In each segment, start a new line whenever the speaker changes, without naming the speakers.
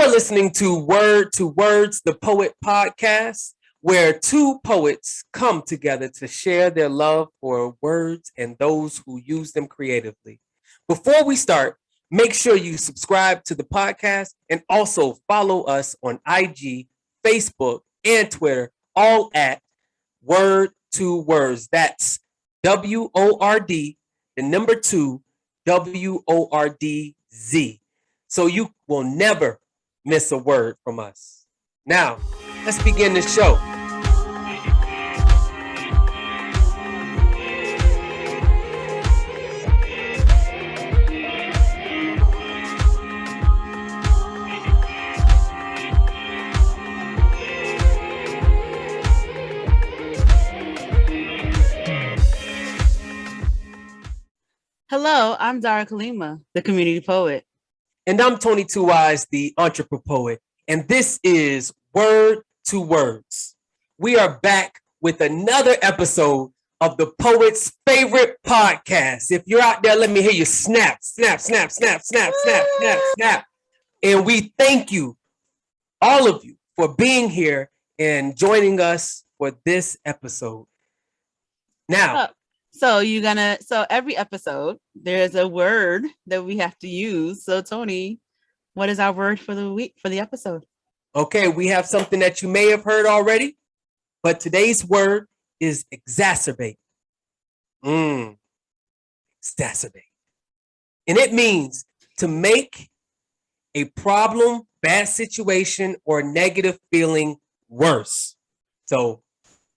are listening to W2WZ, the Poet Podcast, where two poets come together to share their love for words and those who use them creatively. Before we start, make sure you subscribe to the podcast and also follow us on IG, Facebook, and Twitter, all at W2WZ. That's WORD, the number 2, WORDZ. So you will never miss a word from us. Now, let's begin the show.
Hello, I'm Dara Kalima, the community poet.
And I'm Tonii, the Entreprepoet. And this is W2WZ. We are back with another episode of the poet's favorite podcast. If you're out there, let me hear you snap, snap, snap, snap, snap, snap, snap, snap. And we thank you, all of you, for being here and joining us for this episode. Now,
So every episode, there's a word that we have to use. So Tonii, what is our word for the week, for the episode?
Okay, we have something that you may have heard already, but today's word is exacerbate. Exacerbate. And it means to make a problem, bad situation, or negative feeling worse. So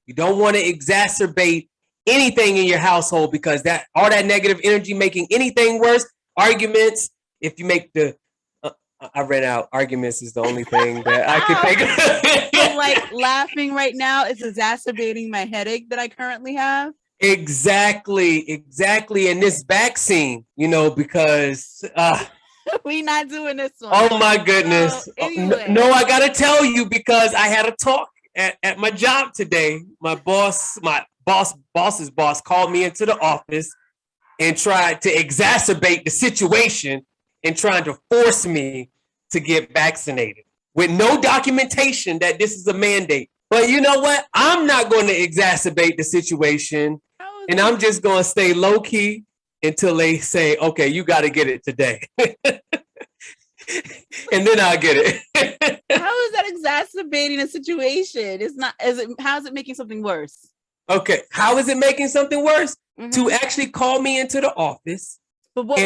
you don't want to exacerbate anything in your household because that all that negative energy making anything worse. Arguments, if you make the I read out arguments is the only thing that I could think of.
So like laughing right now is exacerbating my headache that I currently have.
Exactly. And this vaccine, because
we not doing this one.
Oh my goodness.
So, anyway.
No, I gotta tell you because I had a talk at my job today. My boss's boss called me into the office and tried to exacerbate the situation and trying to force me to get vaccinated with no documentation that this is a mandate. But you know what? I'm not going to exacerbate the situation, and I'm just going to stay low key until they say, okay, you got to get it today. And then I'll get it.
How is that exacerbating a situation? It's not. How is it making something worse?
Okay, how is it making something worse? Mm-hmm. To actually call me into the office.
But what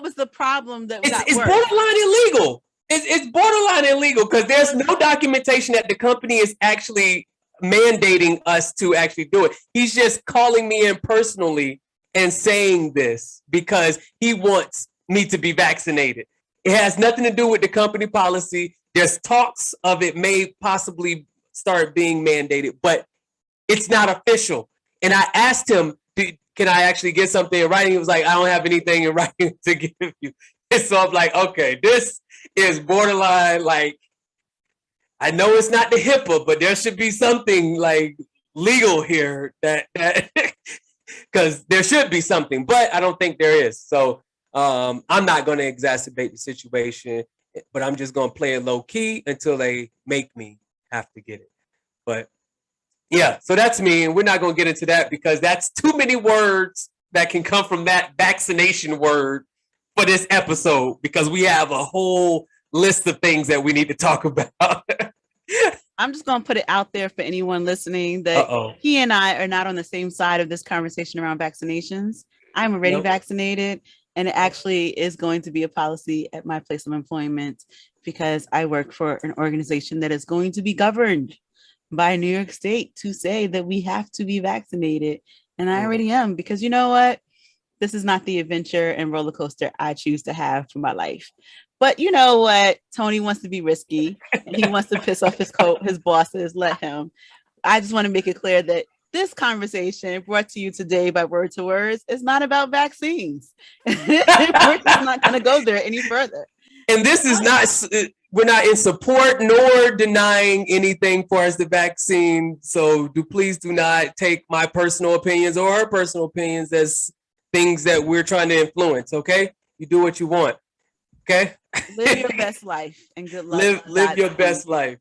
was the problem that got
it's
worse?
borderline illegal. It's borderline illegal because there's no documentation that the company is actually mandating us to actually do it. He's just calling me in personally and saying this because he wants me to be vaccinated. It has nothing to do with the company policy. There's talks of it may possibly start being mandated, but it's not official. And I asked him, can I actually get something in writing? He was like, I don't have anything in writing to give you. And so I'm like, okay, this is borderline. Like, I know it's not the HIPAA, but there should be something like legal here that because there should be something, but I don't think there is. So I'm not going to exacerbate the situation, but I'm just going to play it low key until they make me have to get it. But yeah, so that's me, and we're not going to get into that because that's too many words that can come from that vaccination word for this episode because we have a whole list of things that we need to talk about.
I'm just going to put it out there for anyone listening that he and I are not on the same side of this conversation around vaccinations. I'm already vaccinated, and it actually is going to be a policy at my place of employment because I work for an organization that is going to be governed by New York State to say that we have to be vaccinated. And I already am because you know what? This is not the adventure and roller coaster I choose to have for my life. But you know what? Tonii wants to be risky and he wants to piss off his bosses. Let him. I just want to make it clear that this conversation brought to you today by W2WZ is not about vaccines. We're just not going to go there any further.
And this is not, we're not in support nor denying anything for as the vaccine. So please do not take my personal opinions or her personal opinions as things that we're trying to influence. Okay. You do what you want. Okay.
Live your best life and good luck.
Live your best life.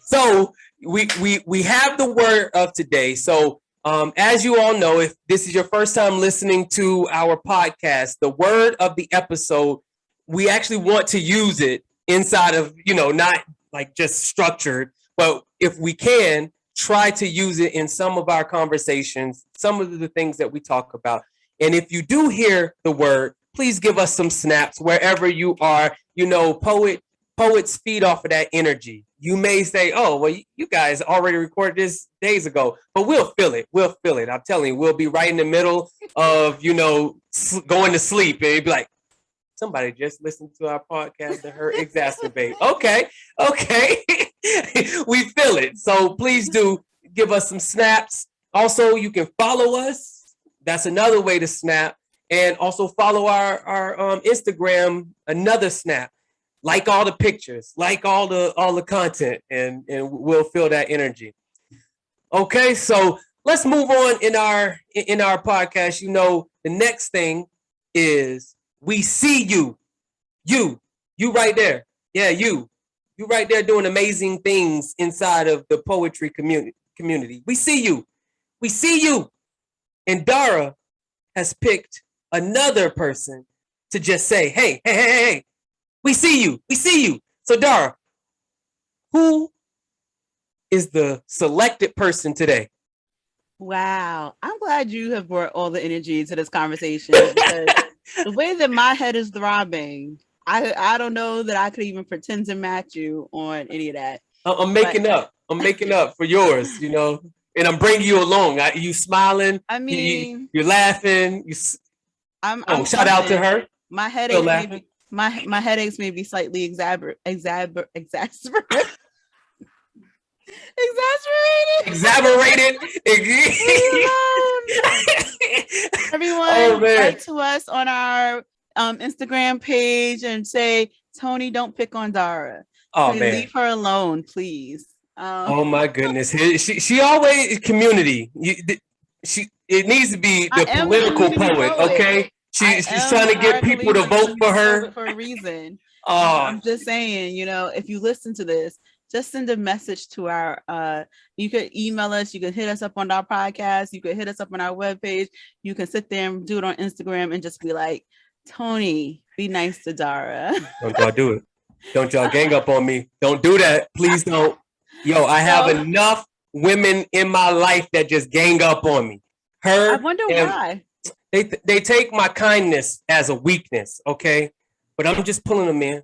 So we have the word of today. So as you all know, if this is your first time listening to our podcast, the word of the episode, we actually want to use it inside of, not like just structured, but if we can, try to use it in some of our conversations, some of the things that we talk about. And if you do hear the word, please give us some snaps wherever you are. Poets feed off of that energy. You may say, oh, well, you guys already recorded this days ago, but we'll feel it. We'll feel it. I'm telling you, we'll be right in the middle of, going to sleep. And you'd be like, somebody just listened to our podcast and heard exacerbate. Okay. We feel it. So please do give us some snaps. Also, you can follow us. That's another way to snap. And also follow our Instagram, another snap. Like all the pictures, like all the content, and we'll feel that energy. Okay, so let's move on in our podcast. The next thing is we see you right there. Yeah, you right there doing amazing things inside of the poetry community. We see you, and Dara has picked another person to just say, hey. We see you. So Dara, who is the selected person today?
Wow. I'm glad you have brought all the energy to this conversation because the way that my head is throbbing, I don't know that I could even pretend to match you on any of that.
I'm making up for yours, and I'm bringing you along. You smiling.
I mean,
you're laughing.
I'm
shout out to her.
My headaches my headaches may be slightly exaggerated. Everyone, write to us on our Instagram page and say, Tonii, don't pick on Dara.
Oh, man.
Leave her alone, please.
Oh my goodness. She always community. It needs to be the political poet, okay? She's trying to get people to vote for her
for a reason. I'm just saying, if you listen to this, just send a message to our you could email us, you could hit us up on our podcast, you could hit us up on our webpage, you can sit there and do it on Instagram and just be like, Tonii, be nice to Dara.
Don't y'all do it. Don't y'all gang up on me. Don't do that. Please don't. Yo, I have enough women in my life that just gang up on me.
I wonder why.
They take my kindness as a weakness, okay? But I'm just pulling them in.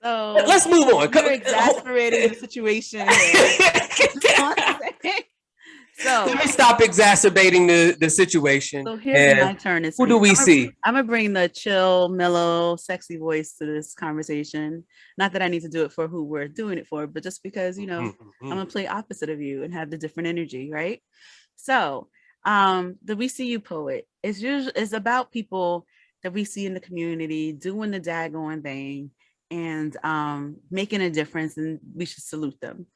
So let's move on.
You're exasperating the situation. So
let me stop exacerbating the situation.
So here's my turn.
Who do we see?
I'm gonna bring the chill, mellow, sexy voice to this conversation. Not that I need to do it for who we're doing it for, but just because I'm gonna play opposite of you and have the different energy, right? So the We See You poet is about people that we see in the community doing the daggone thing and making a difference, and we should salute them.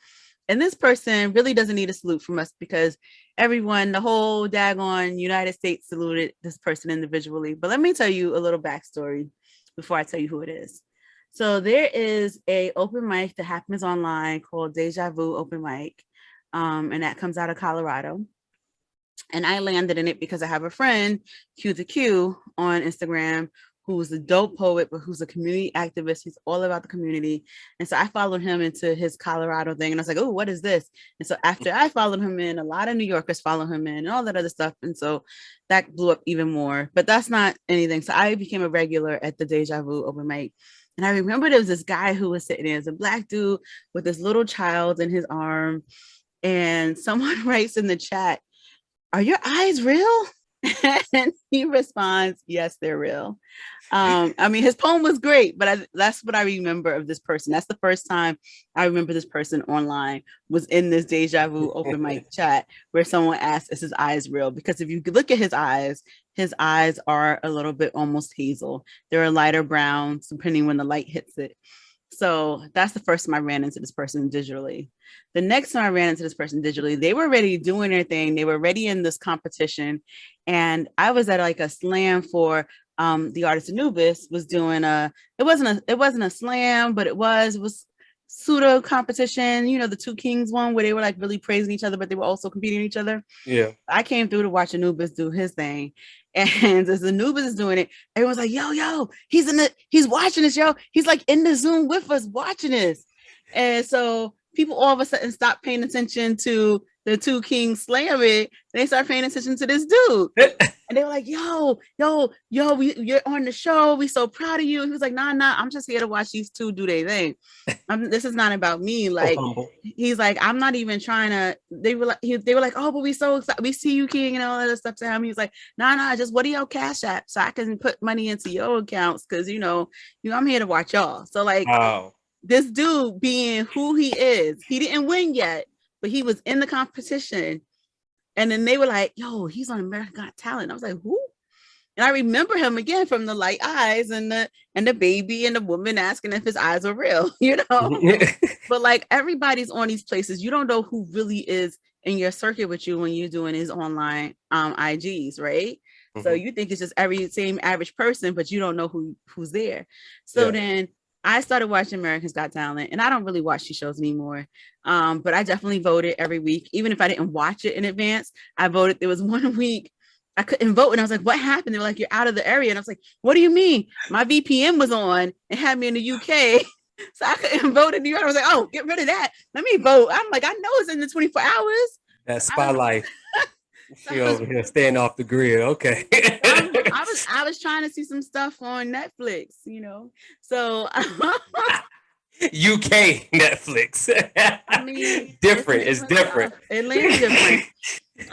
And this person really doesn't need a salute from us because everyone, the whole daggone United States saluted this person individually. But let me tell you a little backstory before I tell you who it is. So there is a open mic that happens online called Deja Vu Open Mic, and that comes out of Colorado. And I landed in it because I have a friend, Q the Q, on Instagram, who's a dope poet, but who's a community activist. He's all about the community. And so I followed him into his Colorado thing. And I was like, oh, what is this? And so after I followed him in, a lot of New Yorkers follow him in and all that other stuff. And so that blew up even more. But that's not anything. So I became a regular at the Deja Vu Open Mic. And I remember there was this guy who was sitting there as a Black dude with this little child in his arm. And someone writes in the chat, "Are your eyes real?" And he responds, "Yes, they're real." I mean, his poem was great, but that's what I remember of this person. That's the first time I remember this person online was in this Deja Vu Open Mic chat where someone asked, "Is his eyes real?" Because if you look at his eyes are a little bit almost hazel. They're a lighter brown, depending when the light hits it. So that's the first time I ran into this person digitally. The next time I ran into this person digitally, they were already doing their thing. They were already in this competition. And I was at like a slam for the artist Anubis was doing it wasn't a slam, but it was pseudo competition, the Two Kings one where they were like really praising each other, but they were also competing each other.
Yeah.
I came through to watch Anubis do his thing. And as Anubis is doing it, everyone's like, yo, he's watching this, yo. He's like in the Zoom with us watching this. And so people all of a sudden stop paying attention to the Two Kings slam it. They start paying attention to this dude. And they were like, yo, you're on the show. We so proud of you. He was like, nah, I'm just here to watch these two do their thing. This is not about me. Like, he's like, I'm not even trying to. They were like, oh, but we so excited. We see you, King, and all that stuff to him. He was like, nah, just what are your cash apps so I can put money into your accounts? Because I'm here to watch y'all. So like, this dude being who he is, he didn't win yet, but he was in the competition. And then they were like, yo, he's on American Got Talent. I was like, who? And I remember him again from the light eyes and the baby and the woman asking if his eyes were real, But like everybody's on these places. You don't know who really is in your circuit with you when you're doing his online IGs, right? Mm-hmm. So you think it's just every same average person, but you don't know who's there. So then I started watching America's Got Talent, and I don't really watch these shows anymore. But I definitely voted every week. Even if I didn't watch it in advance, I voted. There was one week I couldn't vote, and I was like, what happened? They were like, you're out of the area. And I was like, what do you mean? My VPN was on and had me in the UK. So I couldn't vote in New York. I was like, oh, get rid of that. Let me vote. I'm like, I know it's in the 24 hours.
That spotlight. She over here staying off the grid. Okay.
I was trying to see some stuff on Netflix, So
UK Netflix. I mean, different. It's different.
Atlanta's different.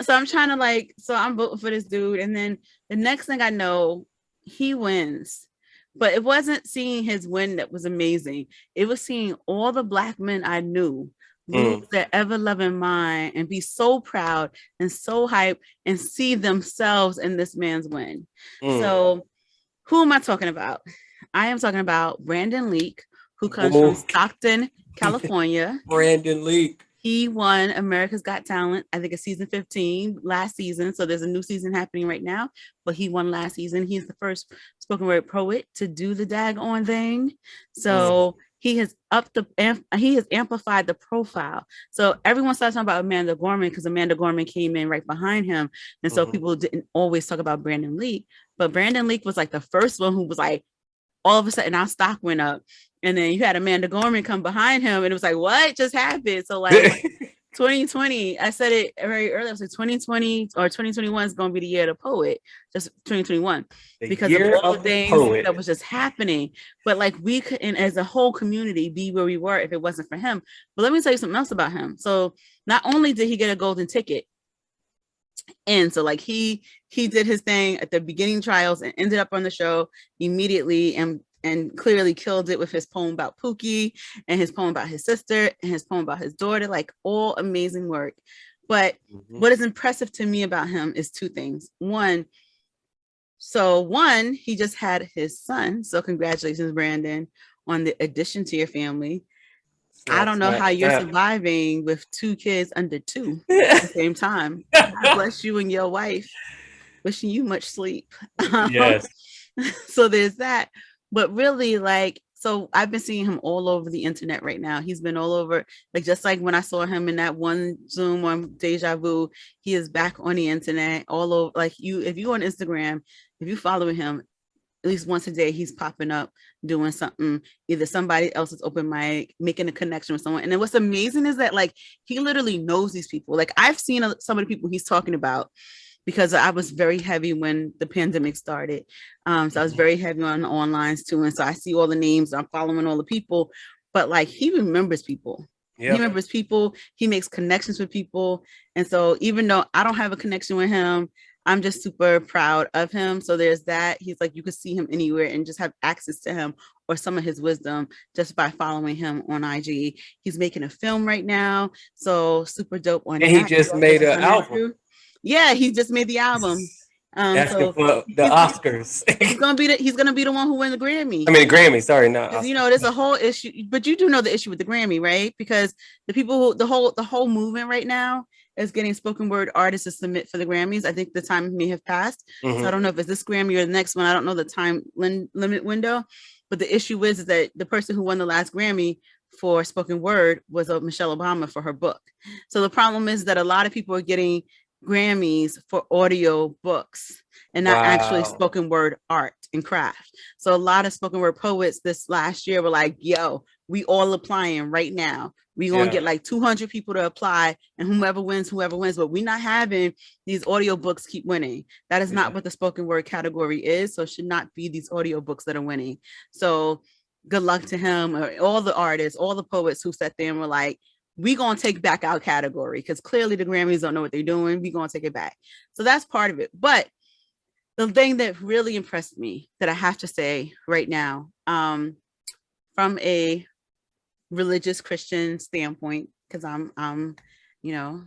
So I'm trying to I'm voting for this dude. And then the next thing I know, he wins. But it wasn't seeing his win that was amazing. It was seeing all the Black men I knew lose their ever-loving mind and be so proud and so hyped and see themselves in this man's win. So who am I talking about? I am talking about Brandon Leake, who comes from Stockton, California.
Brandon Leake.
He won America's Got Talent. I think it's season 15 last season. So there's a new season happening right now, but he won last season. He's the first spoken word poet to do the daggone thing. So he has amplified the profile. So everyone starts talking about Amanda Gorman because Amanda Gorman came in right behind him. And so people didn't always talk about Brandon Leake, but Brandon Leake was like the first one who was like, all of a sudden our stock went up. And then you had Amanda Gorman come behind him and it was like, what just happened? So like 2020, I said it very early. I was like 2020 or 2021 is going to be the year of the poet, just 2021, because of all the things that was just happening. But like we couldn't, as a whole community, be where we were if it wasn't for him. But let me tell you something else about him. So not only did he get a golden ticket, and so like he did his thing at the beginning trials and ended up on the show immediately and clearly killed it with his poem about Pookie and his poem about his sister and his poem about his daughter, like all amazing work. But what is impressive to me about him is two things. One, he just had his son. So congratulations, Brandon, on the addition to your family. I don't know how you're surviving with two kids under 2 at the same time. God bless you and your wife. Wishing you much sleep.
Yes.
So there's that. But really, so I've been seeing him all over the internet right now. He's been all over, just like when I saw him in that one Zoom on Deja Vu, he is back on the internet all over. If you on Instagram, if you following him, at least once a day, he's popping up doing something, either somebody else's open mic, making a connection with someone. And then what's amazing is that he literally knows these people. I've seen some of the people he's talking about, because I was very heavy when the pandemic started. So I was very heavy on the onlines too. And so I see all the names, I'm following all the people, but he remembers people. Yep. He remembers people, he makes connections with people. And so even though I don't have a connection with him, I'm just super proud of him. So there's that. He's you could see him anywhere and just have access to him or some of his wisdom just by following him on IG. He's making a film right now. So super dope on
and
that.
He just made an album.
Yeah, he just made the album.
Asking for the Oscars.
he's gonna be the one who wins the Grammy.
I mean, Grammy. Sorry, not.
There's a whole issue, but you do know the issue with the Grammy, right? Because the people the whole movement right now is getting spoken word artists to submit for the Grammys. I think the time may have passed. So I don't know if it's this Grammy or the next one. I don't know the time limit window. But the issue is that the person who won the last Grammy for spoken word was Michelle Obama for her book. So the problem is that a lot of people are getting Grammys for audio books and not actually spoken word art and craft. So a lot of spoken word poets this last year were like, yo, we all applying right now. We gonna get like 200 people to apply, and whoever wins. But we're not having these audio books keep winning. That is not what the spoken word category is. So it should not be these audio books that are winning. So good luck to him, or all the artists, all the poets who sat there and were like, we gonna take back our category, because clearly the Grammys don't know what they're doing. We gonna take it back. So that's part of it. But the thing that really impressed me, that I have to say right now, from a religious Christian standpoint, because I'm, you know,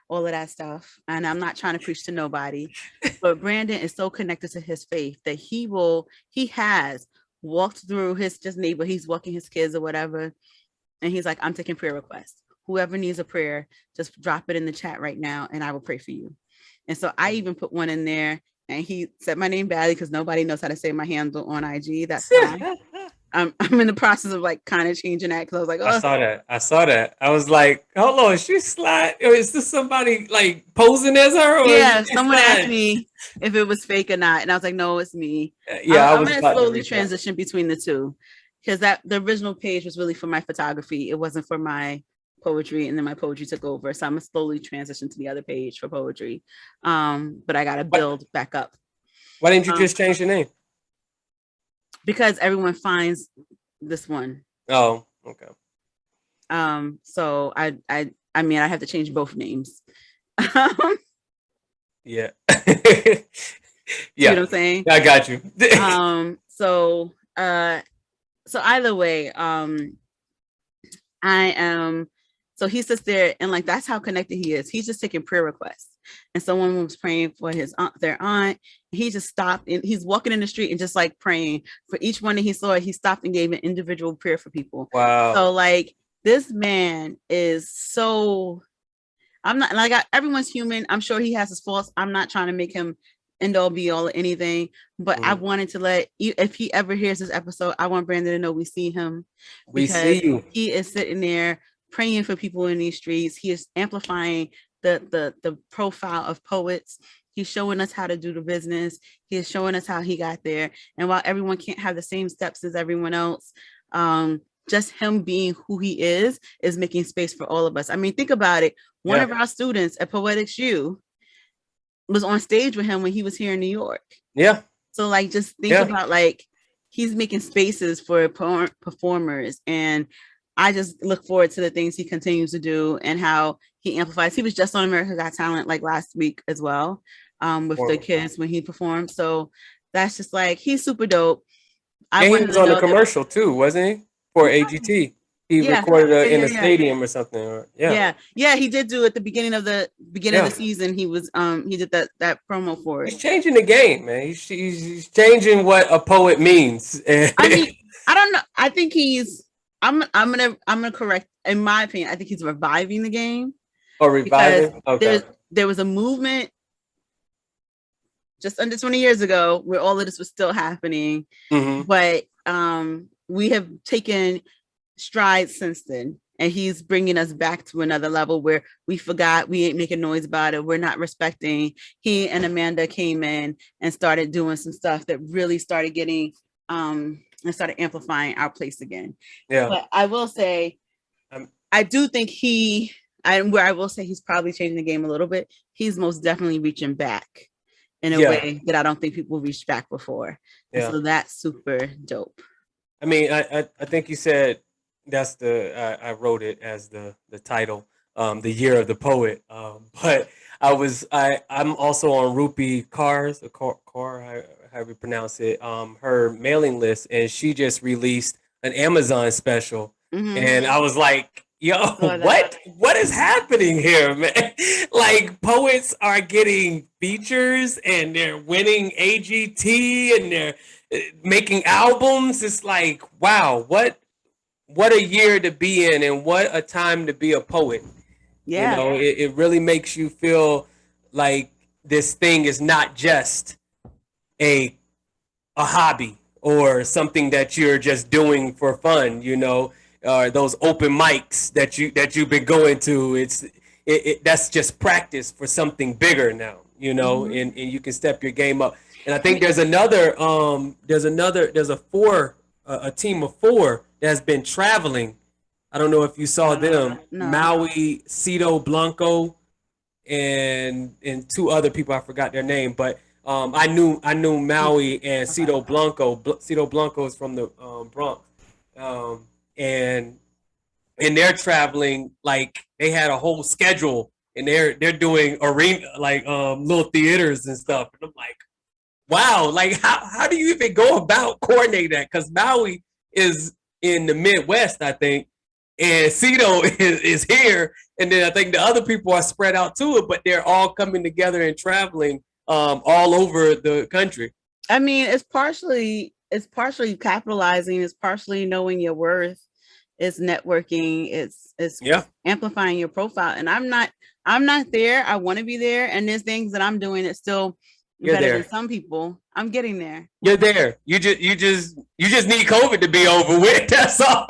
all of that stuff, and I'm not trying to preach to nobody, but Brandon is so connected to his faith that he has walked through his just neighbor. He's walking his kids or whatever, and he's like, I'm taking prayer requests. Whoever needs a prayer, just drop it in the chat right now, and I will pray for you. And so I even put one in there, and he said my name badly because nobody knows how to say my handle on IG. That's fine. I'm in the process of like kind of changing that, because I was like, oh.
I saw that. I was like, hold on, she's slide. Or is this somebody like posing as her? Or
yeah, someone asked me if it was fake or not, and I was like, no, it's me. I'm gonna slowly transition between the two, because the original page was really for my photography. It wasn't for my poetry, and then my poetry took over. So I'm gonna slowly transition to the other page for poetry. But I gotta build back up.
Why didn't you just change your name?
Because everyone finds this one.
Oh, okay.
So I mean, I have to change both names.
Yeah.
Yeah. You know what I'm saying?
I got you.
So either way, so he sits there and like, that's how connected he is. He's just taking prayer requests. And someone was praying for their aunt. He just stopped, and he's walking in the street and just like praying for each one that he saw. He stopped and gave an individual prayer for people.
Wow.
So like, this man is so, I'm not like, everyone's human. I'm sure he has his faults. I'm not trying to make him end all be all or anything, but I wanted to if he ever hears this episode, I want Brandon to know we see him.
We see you.
He is sitting there praying for people in these streets. He is amplifying the profile of poets. He's showing us how to do the business. He is showing us how he got there. And while everyone can't have the same steps as everyone else, just him being who he is making space for all of us. I mean, think about it. One of our students at Poetics U was on stage with him when he was here in New York.
Yeah.
So like, just think about like, he's making spaces for performers, and I just look forward to the things he continues to do and how he amplifies. He was just on America Got Talent like last week as well, with the kids when he performed. So that's just like, he's super dope.
He was on a commercial too, wasn't he? For AGT. He recorded in a stadium or something.
Yeah. He did do at the beginning of the season. He was he did that promo for it.
He's changing the game, man. He's changing what a poet means.
I mean, I don't know. I think I'm gonna correct. In my opinion, I think he's reviving the game.
Oh, reviving. Okay.
There was a movement just under 20 years ago where all of this was still happening, but we have taken strides since then, and he's bringing us back to another level where we forgot, we ain't making noise about it, we're not respecting. He and Amanda came in and started doing some stuff that really started getting and started amplifying our place again. But I will say, I do think I will say he's probably changing the game a little bit. He's most definitely reaching back in a way that I don't think people reached back before. So that's super dope.
I mean, I think you said that's I wrote it as the title, the Year of the Poet. But I'm also on Rupi Kaur's, however you pronounce it, her mailing list, and she just released an Amazon special, and I was like, yo, what is happening here, man? Like, poets are getting features, and they're winning AGT, and they're making albums. It's like, wow, what a year to be in, and what a time to be a poet. You know, it really makes you feel like this thing is not just a hobby or something that you're just doing for fun, you know, those open mics that you've been going to. That's just practice for something bigger now, you know, and you can step your game up. And I think there's a team of four that's been traveling. I don't know if you saw them,
No.
Maui, Cito Blanco, and two other people. I forgot their name, but I knew Maui and Cito Blanco. Cito Blanco is from the Bronx, and they're traveling, like they had a whole schedule, and they're doing arena, like little theaters and stuff. And I'm like, wow, like how do you even go about coordinating that? Because Maui is in the Midwest, I think, and Cito is here, and then I think the other people are spread out to it, but they're all coming together and traveling all over the country.
I mean, it's partially capitalizing, it's partially knowing your worth, it's networking, it's amplifying your profile. And I'm not there. I want to be there, and there's things that I'm doing that still better than some people. I'm getting there.
You're there. You just need COVID to be over with. That's all.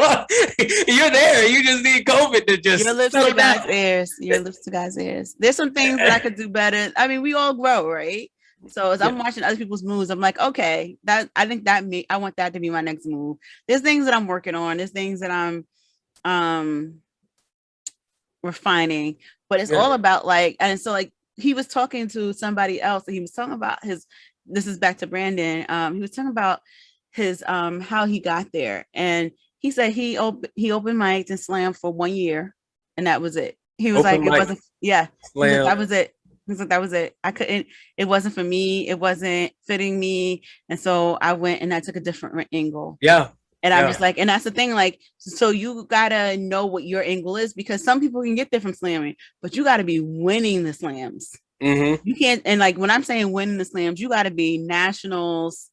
You're there. You just need COVID to just
your lips to God's ears. Your lips to God's ears. There's some things that I could do better. I mean, we all grow, right? So as I'm watching other people's moves, I'm like, okay, I want that to be my next move. There's things that I'm working on. There's things that I'm refining, but it's all about like, and so like he was talking to somebody else, and he was talking about this is back to Brandon. He was talking about his how he got there, and he said he opened mics and slammed for 1 year, and that was it. He was like, it wasn't, that was it. He's like, that was it. It wasn't for me. It wasn't fitting me. And so I went and I took a different angle.
Yeah.
And I'm just like, and that's the thing, like, so you gotta know what your angle is, because some people can get there from slamming, but you gotta be winning the slams. You can't, and like when I'm saying winning the slams, you gotta be nationals,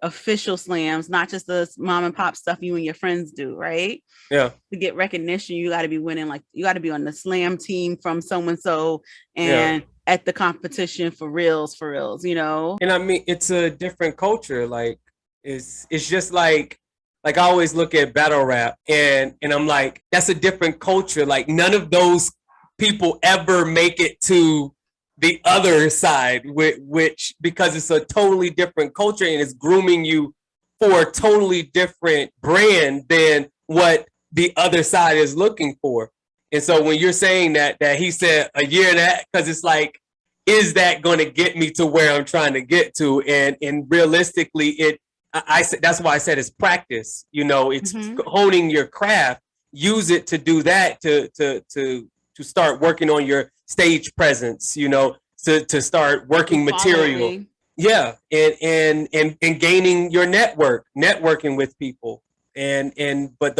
official slams, not just the mom and pop stuff you and your friends do, right?
Yeah.
To get recognition, you gotta be winning, like you gotta be on the slam team from so and so, and at the competition for reals, you know.
And I mean, it's a different culture. Like it's just like I always look at battle rap, and I'm like, that's a different culture. Like none of those people ever make it to the other side, which because it's a totally different culture and it's grooming you for a totally different brand than what the other side is looking for. And so when you're saying that he said a year and that, because it's like, is that going to get me to where I'm trying to get to? And realistically, I said, that's why I said it's practice. You know, it's honing your craft. Use it to do that, to start working on your stage presence. You know, to start working material. Yeah, and gaining your networking with people, but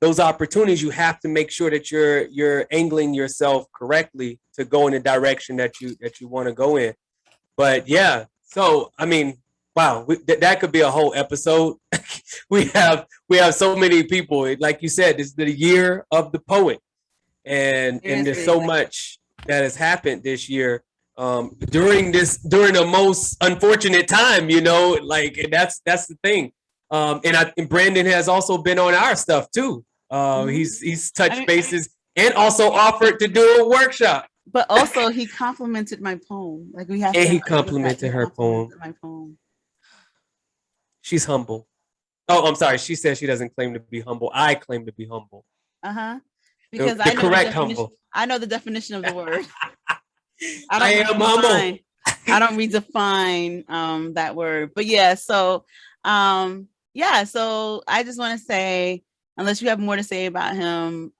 those opportunities, you have to make sure that you're angling yourself correctly to go in the direction that you want to go in. But yeah, so I mean, wow, that could be a whole episode. we have so many people. Like you said, this is the year of the poet, and there's so much that has happened this year during a most unfortunate time. You know, like, and that's the thing. And Brandon has also been on our stuff too. He's touched bases and also offered to do a workshop.
But also he complimented my poem. Like we have.
And he complimented her poem.
My poem.
She's humble. Oh, I'm sorry. She says she doesn't claim to be humble. I claim to be humble.
Because
the correct humble.
I know the definition of the word.
I am humble.
I don't redefine that word. But yeah, so so I just want to say, unless you have more to say about him,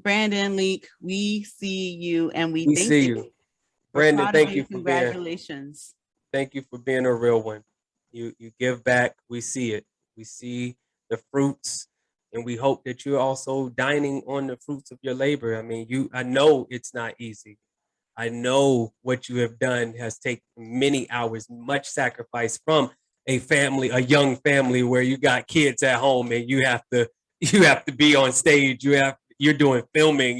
Brandon Leake, we see you and we thank
see you. Brandon, thank you for
congratulations.
Thank you for being a real one. You give back. We see it. We see the fruits, and we hope that you're also dining on the fruits of your labor. I mean, I know it's not easy. I know what you have done has taken many hours, much sacrifice from a young family where you got kids at home and you have to be on stage. You're doing filming.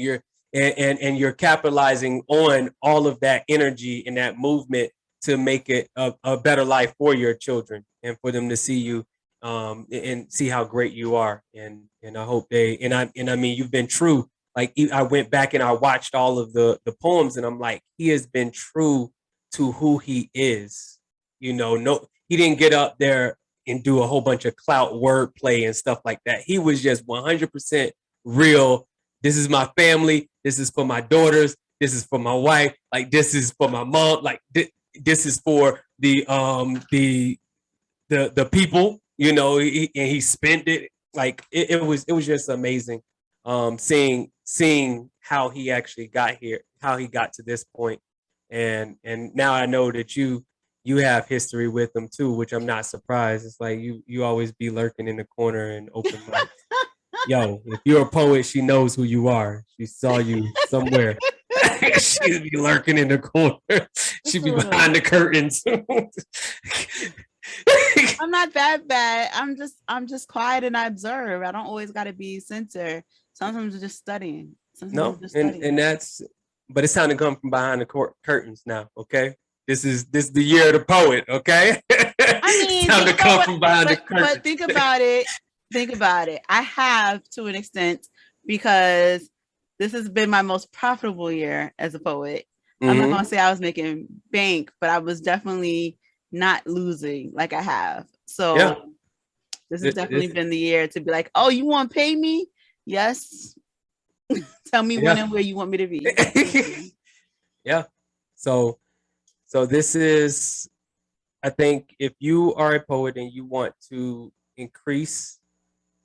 and you're capitalizing on all of that energy and that movement to make it a better life for your children and for them to see you and see how great you are. And I hope I mean, you've been true. Like I went back and I watched all of the poems, and I'm like, he has been true to who he is. No, he didn't get up there and do a whole bunch of clout wordplay and stuff like that. He was just 100% real. This is my family. This is for my daughters. This is for my wife. Like, this is for my mom. Like, this is for the people. And he spent it. Like, it was just amazing. Seeing how he actually got here, how he got to this point, and now I know that you have history with him too, which I'm not surprised. It's like you always be lurking in the corner and open mic. Yo, if you're a poet, she knows who you are. She saw you somewhere. She'd be lurking in the corner. She'd be behind the curtains.
I'm not that bad. I'm just quiet and I observe. I don't always got to be center. Sometimes I'm just studying.
And that's, but it's time to come from behind the curtains now. Okay, this is the year of the poet. Okay,
I mean,
it's time to come from behind the curtains.
But think about it. Think about it. I have, to an extent, because this has been my most profitable year as a poet. Mm-hmm. I'm not gonna say I was making bank, but I was definitely not losing like I have. So yeah. This has definitely been the year to be like, oh, you want to pay me? Yes. Tell me when and where you want me to be.
Yeah. So this is, I think, if you are a poet and you want to increase,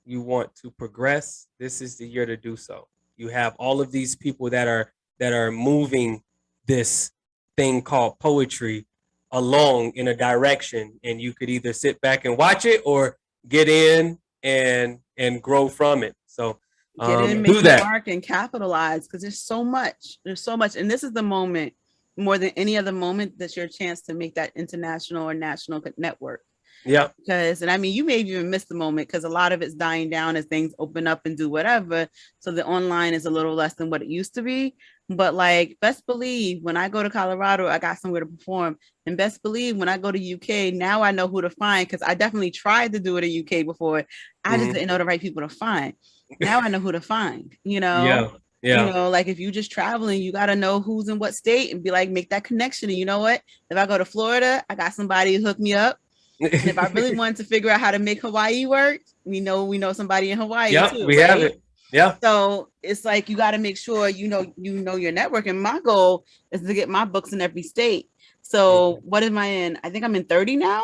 you want to progress, this is the year to do so. You have all of these people that are moving this thing called poetry along in a direction, and you could either sit back and watch it or get in and grow from it. So
get in, make your mark, and capitalize, because there's so much, and this is the moment more than any other moment that's your chance to make that international or national network.
Yeah.
Because, and I mean, you may even miss the moment because a lot of it's dying down as things open up and do whatever. So the online is a little less than what it used to be. But like, best believe when I go to Colorado, I got somewhere to perform. And best believe when I go to UK, now I know who to find, because I definitely tried to do it in UK before. I just didn't know the right people to find. Now I know who to find,
Yeah.
Like if you just traveling, you got to know who's in what state and be like, make that connection. And you know what? If I go to Florida, I got somebody to hook me up. And if I really wanted to figure out how to make Hawaii work, we know somebody in Hawaii too.
We have it. Yeah.
So it's like you got to make sure you know your network. And my goal is to get my books in every state. So what am I in? I think I'm in 30 now.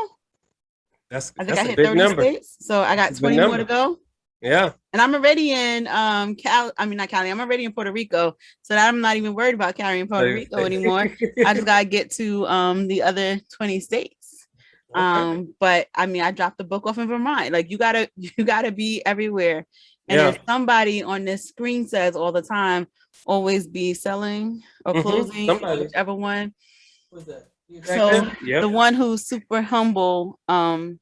I hit 30 number. States. So I got 20 more to go.
Yeah.
And I'm already in not Cali. I'm already in Puerto Rico. So that I'm not even worried about carrying Puerto Rico anymore. I just gotta get to the other 20 states. Okay. But I mean, I dropped the book off in Vermont. Like you gotta be everywhere. And as somebody on this screen says all the time, always be selling or closing, whichever one. What's that? So the one who's super humble, like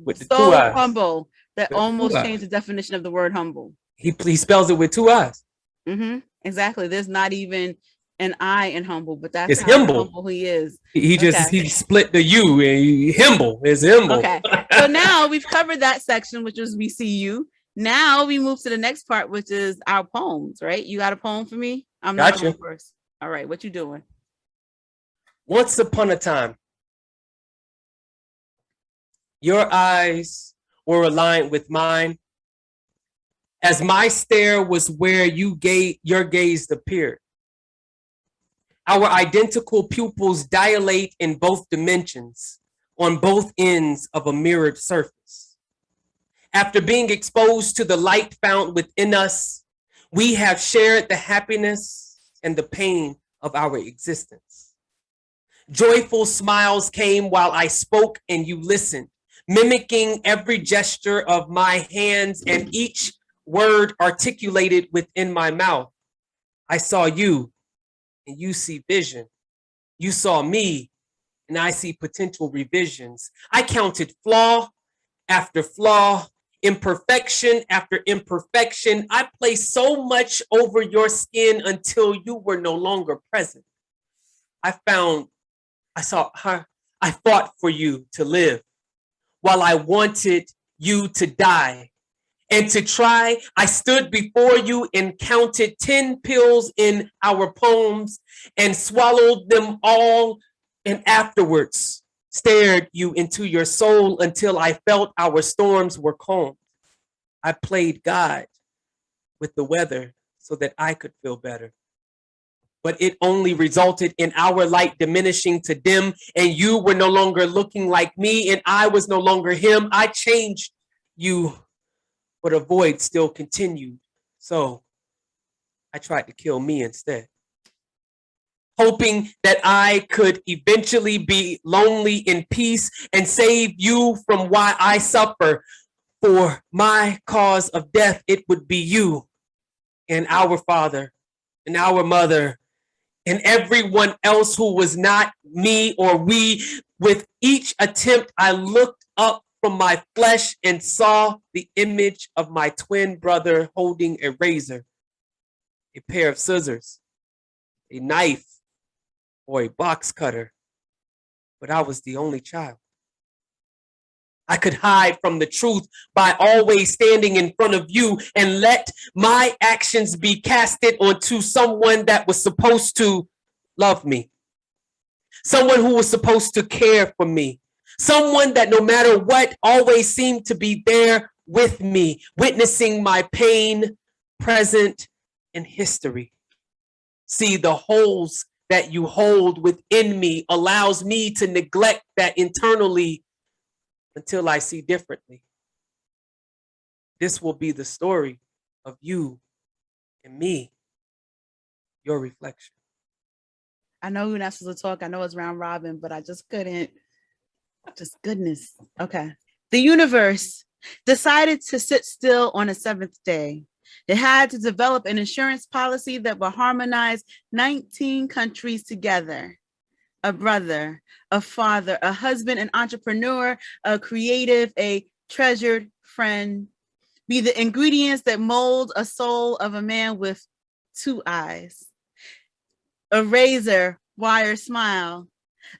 with so humble that almost changed the definition of the word humble.
He spells it with 2 eyes.
Mm-hmm. Exactly. There's not even an I in humble, but that's
it's
how humble he is.
He split the U and humble is humble.
Okay. So now we've covered that section, which was we see you. Now we move to the next part, which is our poems, right? You got a poem for me? I'm not going first. All right. What you doing?
Once upon a time, your eyes were aligned with mine. As my stare was where your gaze appeared. Our identical pupils dilate in both dimensions, on both ends of a mirrored surface. After being exposed to the light found within us, we have shared the happiness and the pain of our existence. Joyful smiles came while I spoke and you listened, mimicking every gesture of my hands and each word articulated within my mouth. I saw you and you see vision. You saw me and I see potential revisions. I counted flaw after flaw Imperfection after imperfection, I placed so much over your skin until you were no longer present. I fought for you to live while I wanted you to die. And to try, I stood before you and counted 10 pills in our poems and swallowed them all, and afterwards stared you into your soul until I felt our storms were calmed. I played God with the weather so that I could feel better. But it only resulted in our light diminishing to dim, and you were no longer looking like me, and I was no longer him. I changed you, but a void still continued. So I tried to kill me instead, hoping that I could eventually be lonely in peace and save you from why I suffer. For my cause of death, it would be you and our father and our mother and everyone else who was not me or we. With each attempt, I looked up from my flesh and saw the image of my twin brother holding a razor, a pair of scissors, a knife, or a box cutter. But I was the only child. I could hide from the truth by always standing in front of you and let my actions be casted onto someone that was supposed to love me, someone who was supposed to care for me, someone that no matter what always seemed to be there with me, witnessing my pain, present, and history. See, the holes that you hold within me allows me to neglect that internally until I see differently. This will be the story of you and me, your reflection.
I know we're not supposed to talk. I know it's round robin, but I just couldn't. Just goodness. Okay. The universe decided to sit still on a seventh day. It had to develop an insurance policy that would harmonize 19 countries together. A brother, a father, a husband, an entrepreneur, a creative, a treasured friend, be the ingredients that mold a soul of a man with two eyes. A razor wire smile,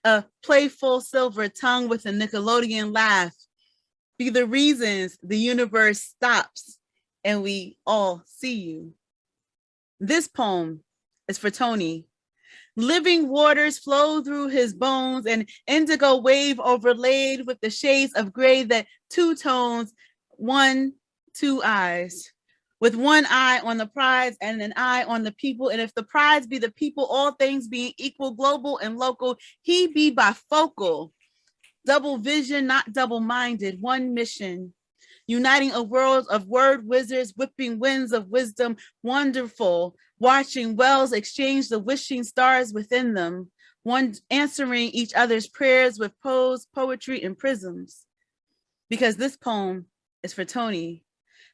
a playful silver tongue with a Nickelodeon laugh, be the reasons the universe stops and we all see you. This poem is for Tonii. Living waters flow through his bones, and indigo wave overlaid with the shades of gray that two tones, two eyes, with one eye on the prize and an eye on the people. And if the prize be the people, all things being equal, global and local, he be bifocal, double vision, not double-minded, one mission, uniting a world of word wizards, whipping winds of wisdom, wonderful, watching wells exchange the wishing stars within them, one answering each other's prayers with prose, poetry, and prisms. Because this poem is for Tonii,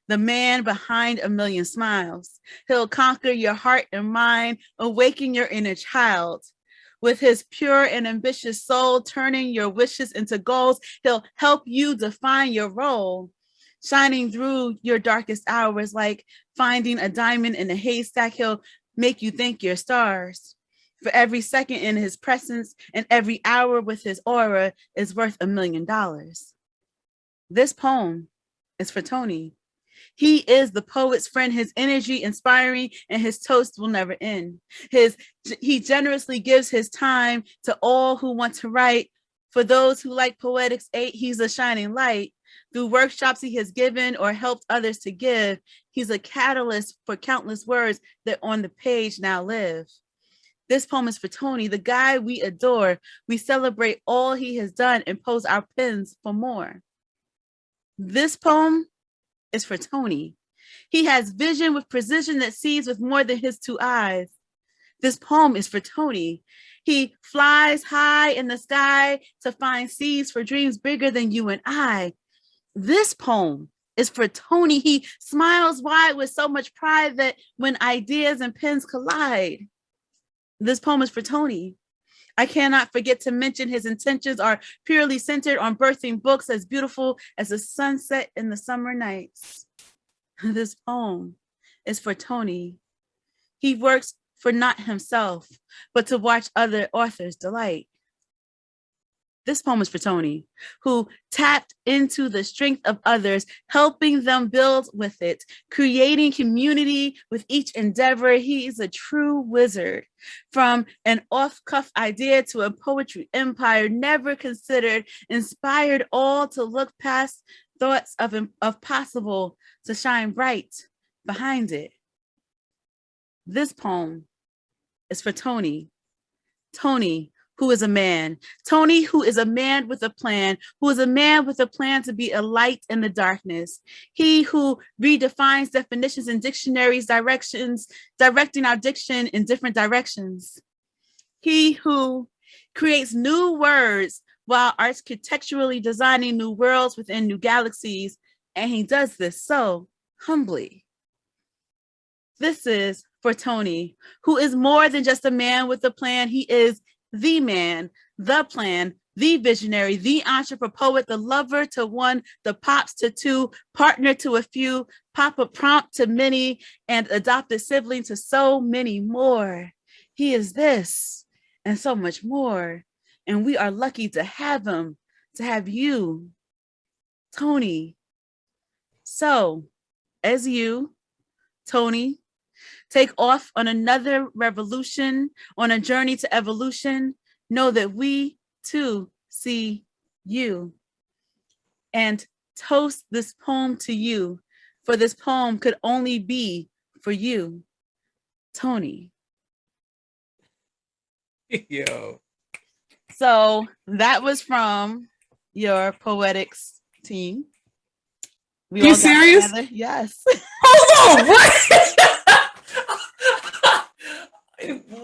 the man behind a million smiles. He'll conquer your heart and mind, awaken your inner child. With his pure and ambitious soul, turning your wishes into goals, he'll help you define your role, shining through your darkest hours like finding a diamond in a haystack. He'll make you thank your stars. For every second in his presence and every hour with his aura is worth $1 million. This poem is for Tonii. He is the poet's friend, his energy inspiring, and his toast will never end. He generously gives his time to all who want to write. For those who like Poetics 8, he's a shining light. Through workshops he has given or helped others to give, he's a catalyst for countless words that on the page now live. This poem is for Tonii, the guy we adore. We celebrate all he has done and pose our pens for more. This poem is for Tonii. He has vision with precision that sees with more than his two eyes. This poem is for Tonii. He flies high in the sky to find seeds for dreams bigger than you and I. This poem is for Tonii. He smiles wide with so much pride that when ideas and pens collide. This poem is for Tonii, I cannot forget to mention his intentions are purely centered on birthing books as beautiful as the sunset in the summer nights. This poem is for Tonii. He works for not himself, but to watch other authors delight. This poem is for Tonii, who tapped into the strength of others, helping them build with it, creating community with each endeavor. He is a true wizard. From an off-cuff idea to a poetry empire, never considered, inspired all to look past thoughts of possible to shine bright behind it. This poem is for Tonii. Tonii, who is a man. Tonii, who is a man with a plan, who is a man with a plan to be a light in the darkness. He who redefines definitions in dictionaries, directing our diction in different directions. He who creates new words while architecturally designing new worlds within new galaxies. And he does this so humbly. This is for Tonii, who is more than just a man with a plan. He is the man, the plan, the visionary, the entreprepoet, the lover to one, the pops to two, partner to a few, papa prompt to many, and adopted sibling to so many more. He is this and so much more. And we are lucky to have him, to have you, Tonii. So, as you, Tonii, take off on another revolution, on a journey to evolution, know that we too see you. And toast this poem to you, for this poem could only be for you, Tonii.
Yo.
So that was from your poetics team.
You serious?
Together. Yes.
Hold on, what?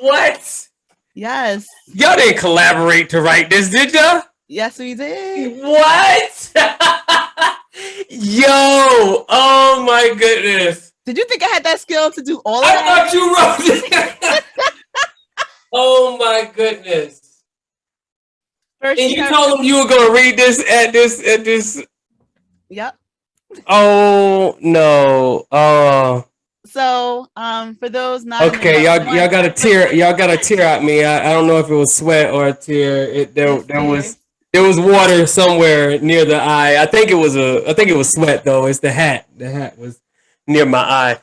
What?
Yes.
Y'all didn't collaborate to write this, did y'all?
Yes, we did.
What? Yo, oh my goodness.
Did you think I had that skill to do all of
that?
I
thought you wrote it. Oh my goodness. First, and you told them you were going to read this at this.
Yep.
Oh, no.
So, for those not
okay, y'all got a tear at me. I don't know if it was sweat or a tear. There was water somewhere near the eye. I think it was sweat though. It's the hat. The hat was near my eye.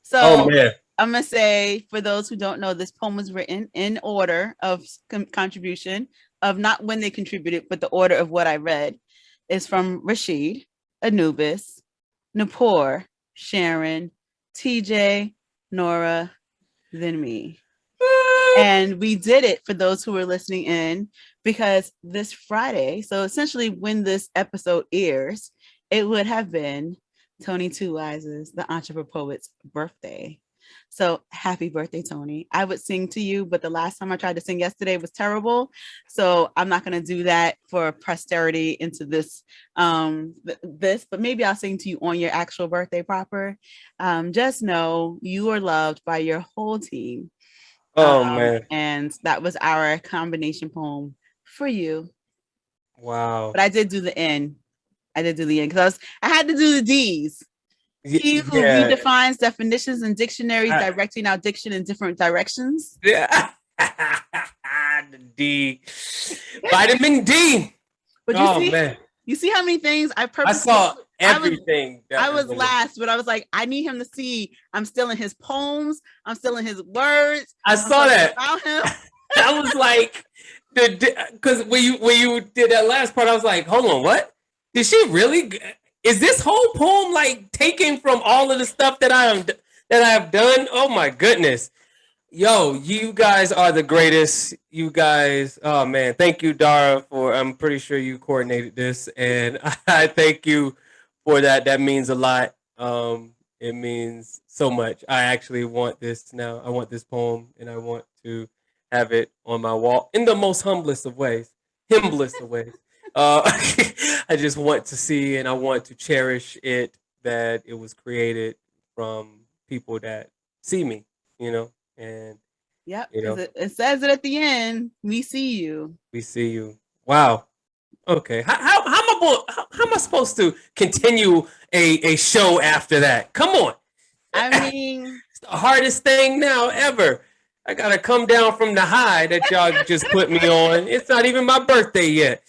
So
oh man.
I'm gonna say, for those who don't know, this poem was written in order of contribution of not when they contributed, but the order of what I read is from Rashid, Anubis, Napor, Sharon, TJ, Nora, then me. And we did it for those who were listening in because this Friday, so essentially when this episode airs, it would have been Tonii2WZ's, the Entreprepoet's birthday. So happy birthday, Tonii. I would sing to you, but the last time I tried to sing yesterday was terrible. So I'm not going to do that for posterity into this, but maybe I'll sing to you on your actual birthday proper. Just know you are loved by your whole team.
Oh, man.
And that was our combination poem for you.
Wow.
But I did do the N. Because I had to do the D's. He who redefines definitions and dictionaries, directing our diction in different directions.
Yeah. The D. Vitamin D.
But you see how many things I purposely...
I saw everything.
I was last, but I was like, I need him to see I'm still in his poems. I'm still in his words.
I saw that.
About him.
I was like, because when you did that last part, I was like, hold on, what? Did she really... Is this whole poem like taken from all of the stuff that I have done? Oh my goodness. Yo, you guys are the greatest. You guys, oh man, thank you, Dara, I'm pretty sure you coordinated this, and I thank you for that. That means a lot. It means so much. I actually want this now. I want this poem, and I want to have it on my wall in the most humblest of ways. I just want to see and I want to cherish it, that it was created from people that see me, and
Yep, because it says it at the end. We see you.
We see you. Wow. Okay. How am I supposed to continue a show after that? Come on.
I mean,
it's the hardest thing now ever. I gotta come down from the high that y'all just put me on. It's not even my birthday yet.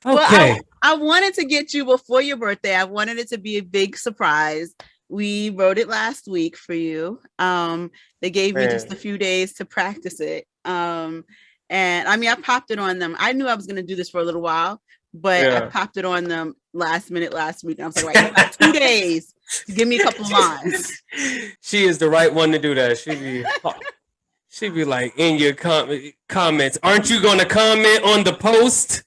Okay.
Well, I wanted to get you before your birthday. I wanted it to be a big surprise. We wrote it last week for you. They gave me just a few days to practice it. And I mean, I popped it on them. I knew I was going to do this for a little while, but I popped it on them last minute last week. And I was like, right, you got 2 days to give me a couple of lines.
She is the right one to do that. She'd be like, in your comments, aren't you going to comment on the post?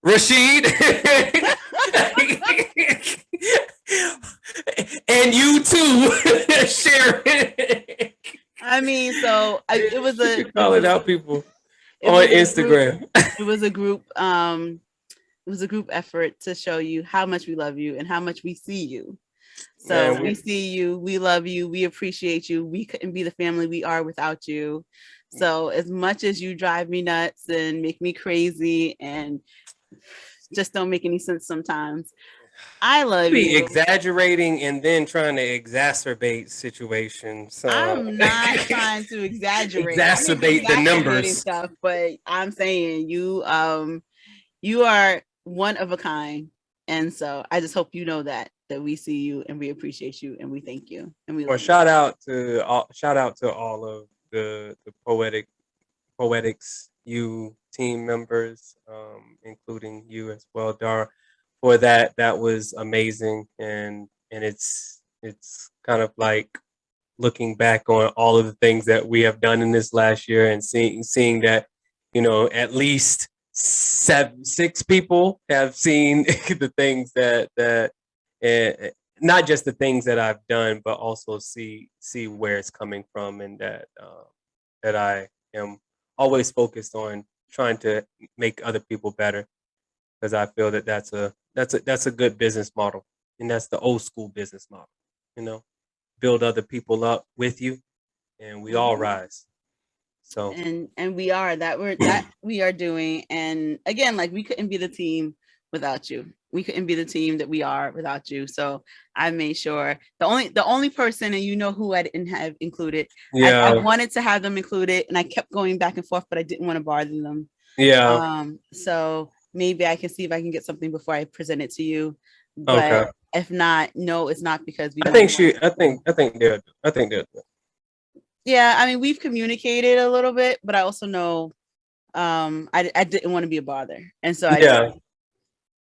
Rashid? And you too, share it.
I mean, so it was a
call it out, people on Instagram.
It was a group. It was a group effort to show you how much we love you and how much we see you. So we see you, we love you, we appreciate you. We couldn't be the family we are without you. So as much as you drive me nuts and make me crazy and just don't make any sense sometimes, I love you.
Exaggerating and then trying to exacerbate situations. So.
I'm not trying to exaggerate.
Exacerbate the numbers.
Stuff, but I'm saying you are one of a kind. And so I just hope you know that we see you and we appreciate you and we thank you. And we
shout out to all of the Poetics U team members, including you as well, Dara. For that was amazing, and it's kind of like looking back on all of the things that we have done in this last year and seeing that, at least 6 people have seen the things that not just the things that I've done, but also see where it's coming from, and that I am always focused on trying to make other people better, because I feel that that's a good business model, and that's the old school business model. Build other people up with you, and we all rise. So
and we are we are doing. And again, like, we couldn't be the team without you. We couldn't be the team that we are without you. So I made sure the only person, and who I didn't have included. I wanted to have them included, and I kept going back and forth, but I didn't want to bother them.
Yeah.
So maybe I can see if I can get something before I present it to you. But if not, no, it's not because we.
I think they're.
Yeah, I mean, we've communicated a little bit, but I also know I didn't want to be a bother, and so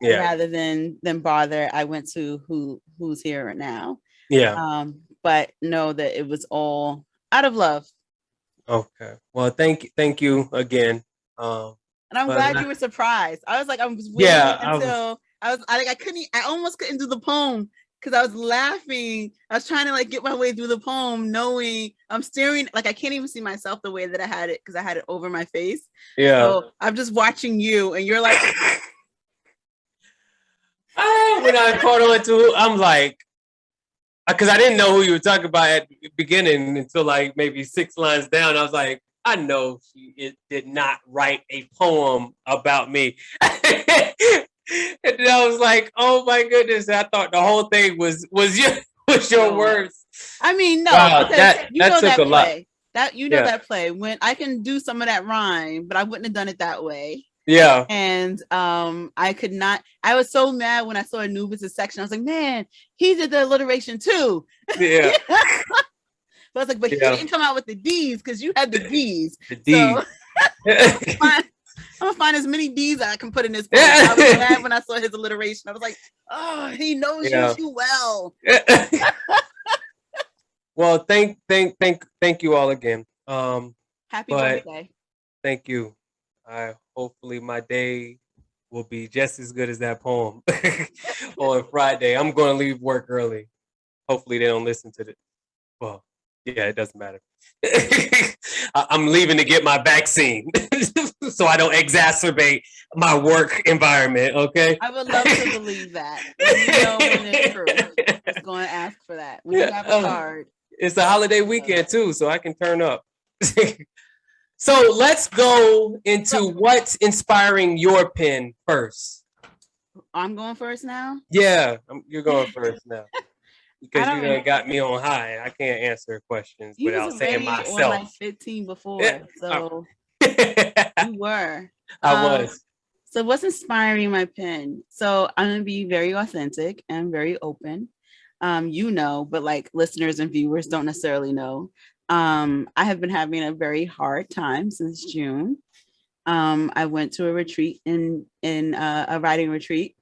rather than bother, I went to who's here right now.
Yeah.
But know that it was all out of love.
Okay. Well, thank you again.
And I'm glad you were surprised. I was waiting until I almost couldn't do the poem because I was laughing. I was trying to get my way through the poem, knowing I'm staring, I can't even see myself the way that I had it because I had it over my face.
Yeah.
So I'm just watching you, and you're like.
When I caught on to, I'm like, because I didn't know who you were talking about at the beginning until maybe 6 lines down. I was like, I know she did not write a poem about me. And then I was like, oh my goodness! I thought the whole thing was your words.
I mean, no,
wow,
because
that took a lot.
That play when I can do some of that rhyme, but I wouldn't have done it that way.
Yeah.
And I could not. I was so mad when I saw Anubis' section. I was like, man, he did the alliteration too.
Yeah.
But I was like, but he didn't come out with the D's because you had the D's.
The D's.
So, I'm gonna find as many D's I can put in this poem. I was glad when I saw his alliteration. I was like, oh, he knows you too well.
Well, thank you all again.
Happy birthday.
Thank you. Hopefully my day will be just as good as that poem on Friday. I'm going to leave work early. Hopefully they don't listen to it. Well, yeah, it doesn't matter. I'm leaving to get my vaccine so I don't exacerbate my work environment, okay?
I would love to believe that. When it's true. Just going to ask for that. When you have a card.
It's a holiday weekend too, so I can turn up. So let's go into what's inspiring your pen first.
I'm going first now?
Yeah, you're going first now. Because you done got me on high. I can't answer questions without saying myself.
On like 15 before, so you were.
I was.
So what's inspiring my pen? So I'm gonna be very authentic and very open. But like listeners and viewers don't necessarily know. I have been having a very hard time since June. I went to a retreat in a writing retreat,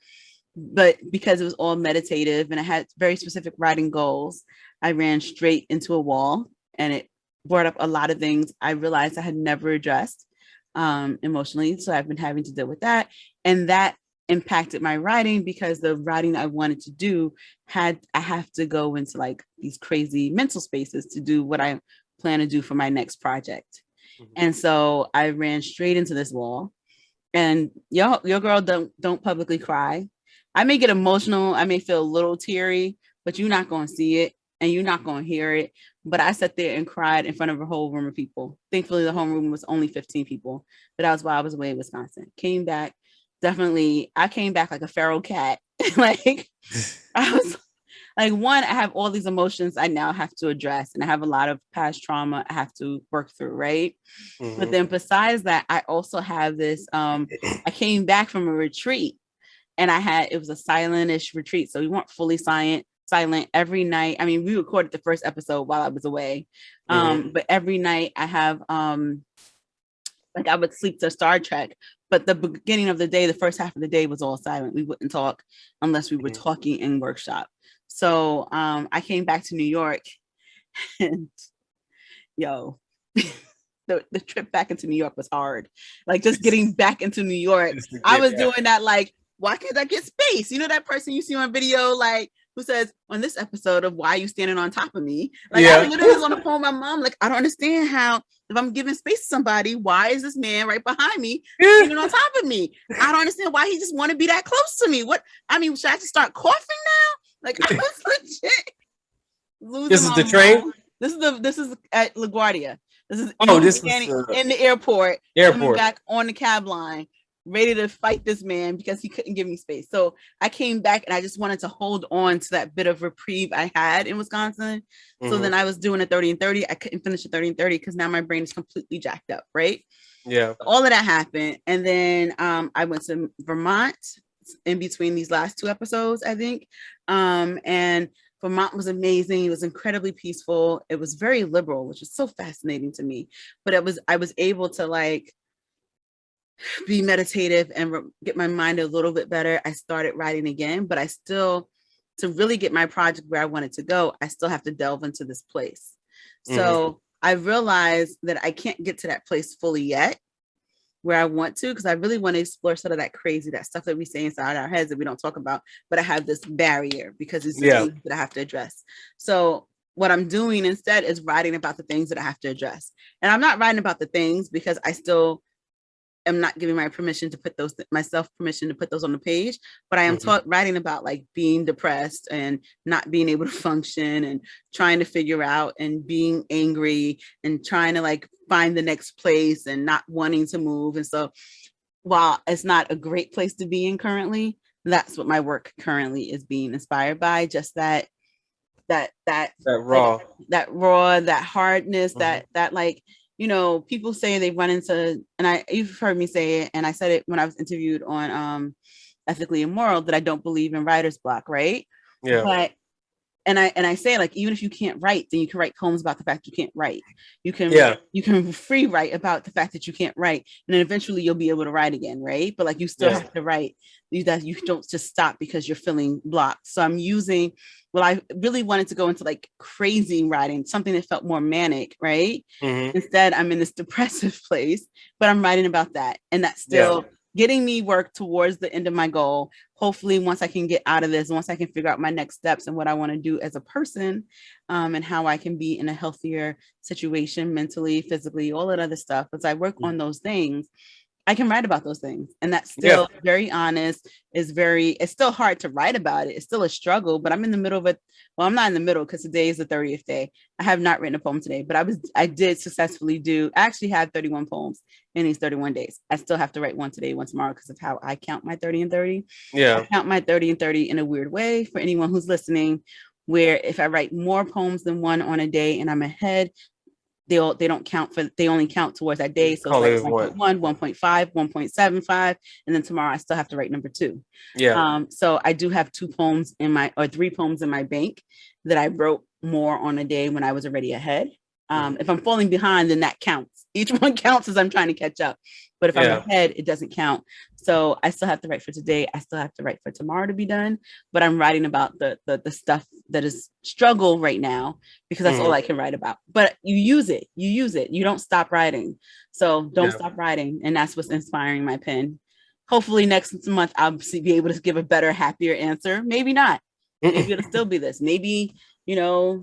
but because it was all meditative and I had very specific writing goals, I ran straight into a wall, and it brought up a lot of things I realized I had never addressed emotionally. So I've been having to deal with that, and that impacted my writing because the writing I wanted to do I have to go into like these crazy mental spaces to do what I plan to do for my next project. Mm-hmm. And so I ran straight into this wall. And your girl don't publicly cry. I may get emotional, I may feel a little teary, but you're not going to see it and you're not going to hear it. But I sat there and cried in front of a whole room of people. Thankfully, the homeroom was only 15 people, but that was while I was away in Wisconsin. Came back, I came back like a feral cat. Like I was like, one, I have all these emotions I now have to address, and I have a lot of past trauma I have to work through, right? Mm-hmm. But then besides that, I also have this, I came back from a retreat, and it was a silent-ish retreat. So we weren't fully silent every night. I mean, we recorded the first episode while I was away. But every night I have, like I would sleep to Star Trek, but the beginning of the day, the first half of the day was all silent. We wouldn't talk unless we were talking in workshop. So I came back to New York, and the trip back into New York was hard. Like just getting back into New York, I was doing that like, why can't I get space? You know that person you see on video, like who says on this episode of Why Are You Standing on Top of Me? Like I literally was on the phone with my mom, like I don't understand how if I'm giving space to somebody, why is this man right behind me standing on top of me? I don't understand why he just want to be that close to me. What I mean, should I just start coughing now? Like I was legit losing.
This is the train.
This is at LaGuardia. This is in the airport. Coming back on the cab line, ready to fight this man because he couldn't give me space. So I came back and I just wanted to hold on to that bit of reprieve I had in Wisconsin. So then I was doing a 30 and 30. I couldn't finish a 30 and 30 because now my brain is completely jacked up, right?
Yeah.
So all of that happened. And then I went to Vermont in between these last two episodes, I think. And Vermont was amazing. It was incredibly peaceful. It was very liberal, which is so fascinating to me. But I was able to like be meditative and get my mind a little bit better. I started writing again, but to really get my project where I wanted to go, I still have to delve into this place. So I realized that I can't get to that place fully yet where I want to, because I really want to explore sort of that stuff that we say inside our heads that we don't talk about, but I have this barrier because it's the things that I have to address. So what I'm doing instead is writing about the things that I have to address. And I'm not writing about the things because I still am not giving myself permission to put those on the page, but I am writing about like being depressed and not being able to function and trying to figure out and being angry and trying to like find the next place and not wanting to move. And so while it's not a great place to be in currently, that's what my work currently is being inspired by. Just that raw, that hardness, that like, you know, people say they run into, and you've heard me say it, and I said it when I was interviewed on Ethically Immoral, that I don't believe in writer's block, right?
Yeah.
But and I say, like, even if you can't write, then you can write poems about the fact you can't write. You can free write about the fact that you can't write, and then eventually you'll be able to write again, right? But like you still have to write. You don't just stop because you're feeling blocked. So I really wanted to go into like crazy writing, something that felt more manic, right? Instead, I'm in this depressive place, but I'm writing about that, and that's still getting me work towards the end of my goal. Hopefully, once I can get out of this, once I can figure out my next steps and what I want to do as a person, and how I can be in a healthier situation mentally, physically, all that other stuff. As I work on those things, I can write about those things. And that's still very honest. It's still hard to write about it. It's still a struggle, but I'm in the middle of it. Well, I'm not in the middle because today is the 30th day. I have not written a poem today, but I did successfully I actually had 31 poems in these 31 days. I still have to write one today, one tomorrow because of how I count my 30 and 30.
Yeah.
I count my 30 and 30 in a weird way for anyone who's listening, where if I write more poems than one on a day and I'm ahead, they don't count they only count towards that day. So it's like 1.1, 1.5, 1.75. And then tomorrow I still have to write number 2.
Yeah.
So I do have 3 poems in my bank that I wrote more on a day when I was already ahead. If I'm falling behind, then that counts. Each one counts as I'm trying to catch up. But if I'm ahead, it doesn't count. So I still have to write for today. I still have to write for tomorrow to be done. But I'm writing about the stuff that is struggle right now because that's all I can write about. But you use it. You don't stop writing. So don't stop writing. And that's what's inspiring my pen. Hopefully next month I'll be able to give a better, happier answer. Maybe not. Maybe it'll still be this. Maybe,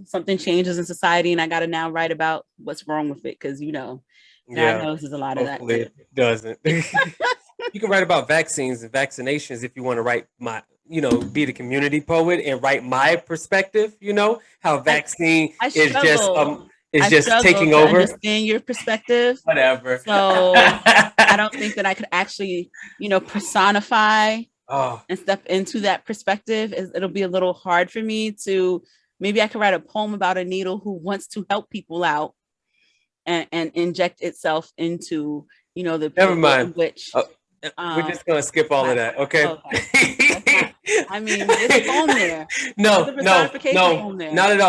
something changes in society and I got to now write about what's wrong with it. Cause God knows there's a lot of that.
It doesn't. You can write about vaccines and vaccinations if you want to write be the community poet and write my perspective, how vaccine is just taking over.
Understand your perspective.
Whatever.
So I don't think that I could actually, personify and step into that perspective. It'll be a little hard for me to, maybe I could write a poem about a needle who wants to help people out and inject itself into, the
never mind.
Which
we're just gonna skip all of that, okay?
I mean, there's a poem there.
No, not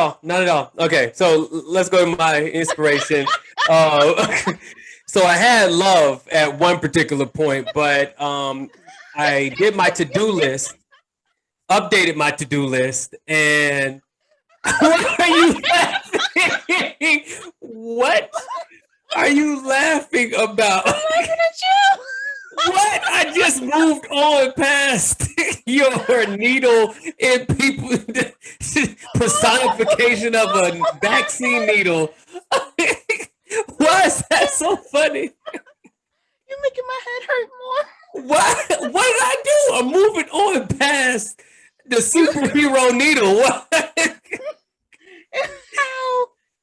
at all. Okay, so let's go to my inspiration. So I had love at one particular point, but I did my to-do list, updated my to-do list, and what are you laughing? What are you laughing about?
I'm laughing at you.
What? I just moved on past your needle and people personification of a vaccine needle. Why is that so funny?
You're making my head hurt more.
What did I do? I'm moving on past the superhero needle. What?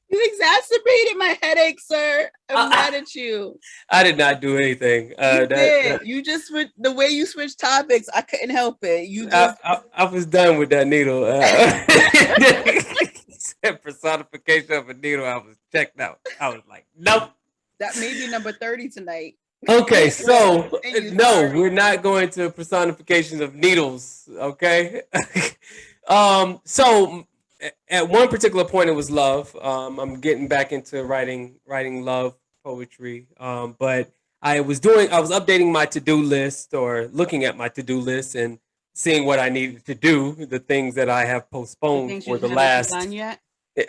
You exacerbated my headache, sir. I'm mad at you.
I did not do anything.
You just the way you switched topics, I couldn't help it.
I was done with that needle. Said personification of a needle. I was checked out. I was like, nope.
That may be number 30 tonight.
Okay, so no, we're not going to personifications of needles. Okay. So at one particular point, it was love. I'm getting back into writing love poetry. But I was updating my to-do list or looking at my to-do list and seeing what I needed to do, the things that I have postponed for the last.
Done yet?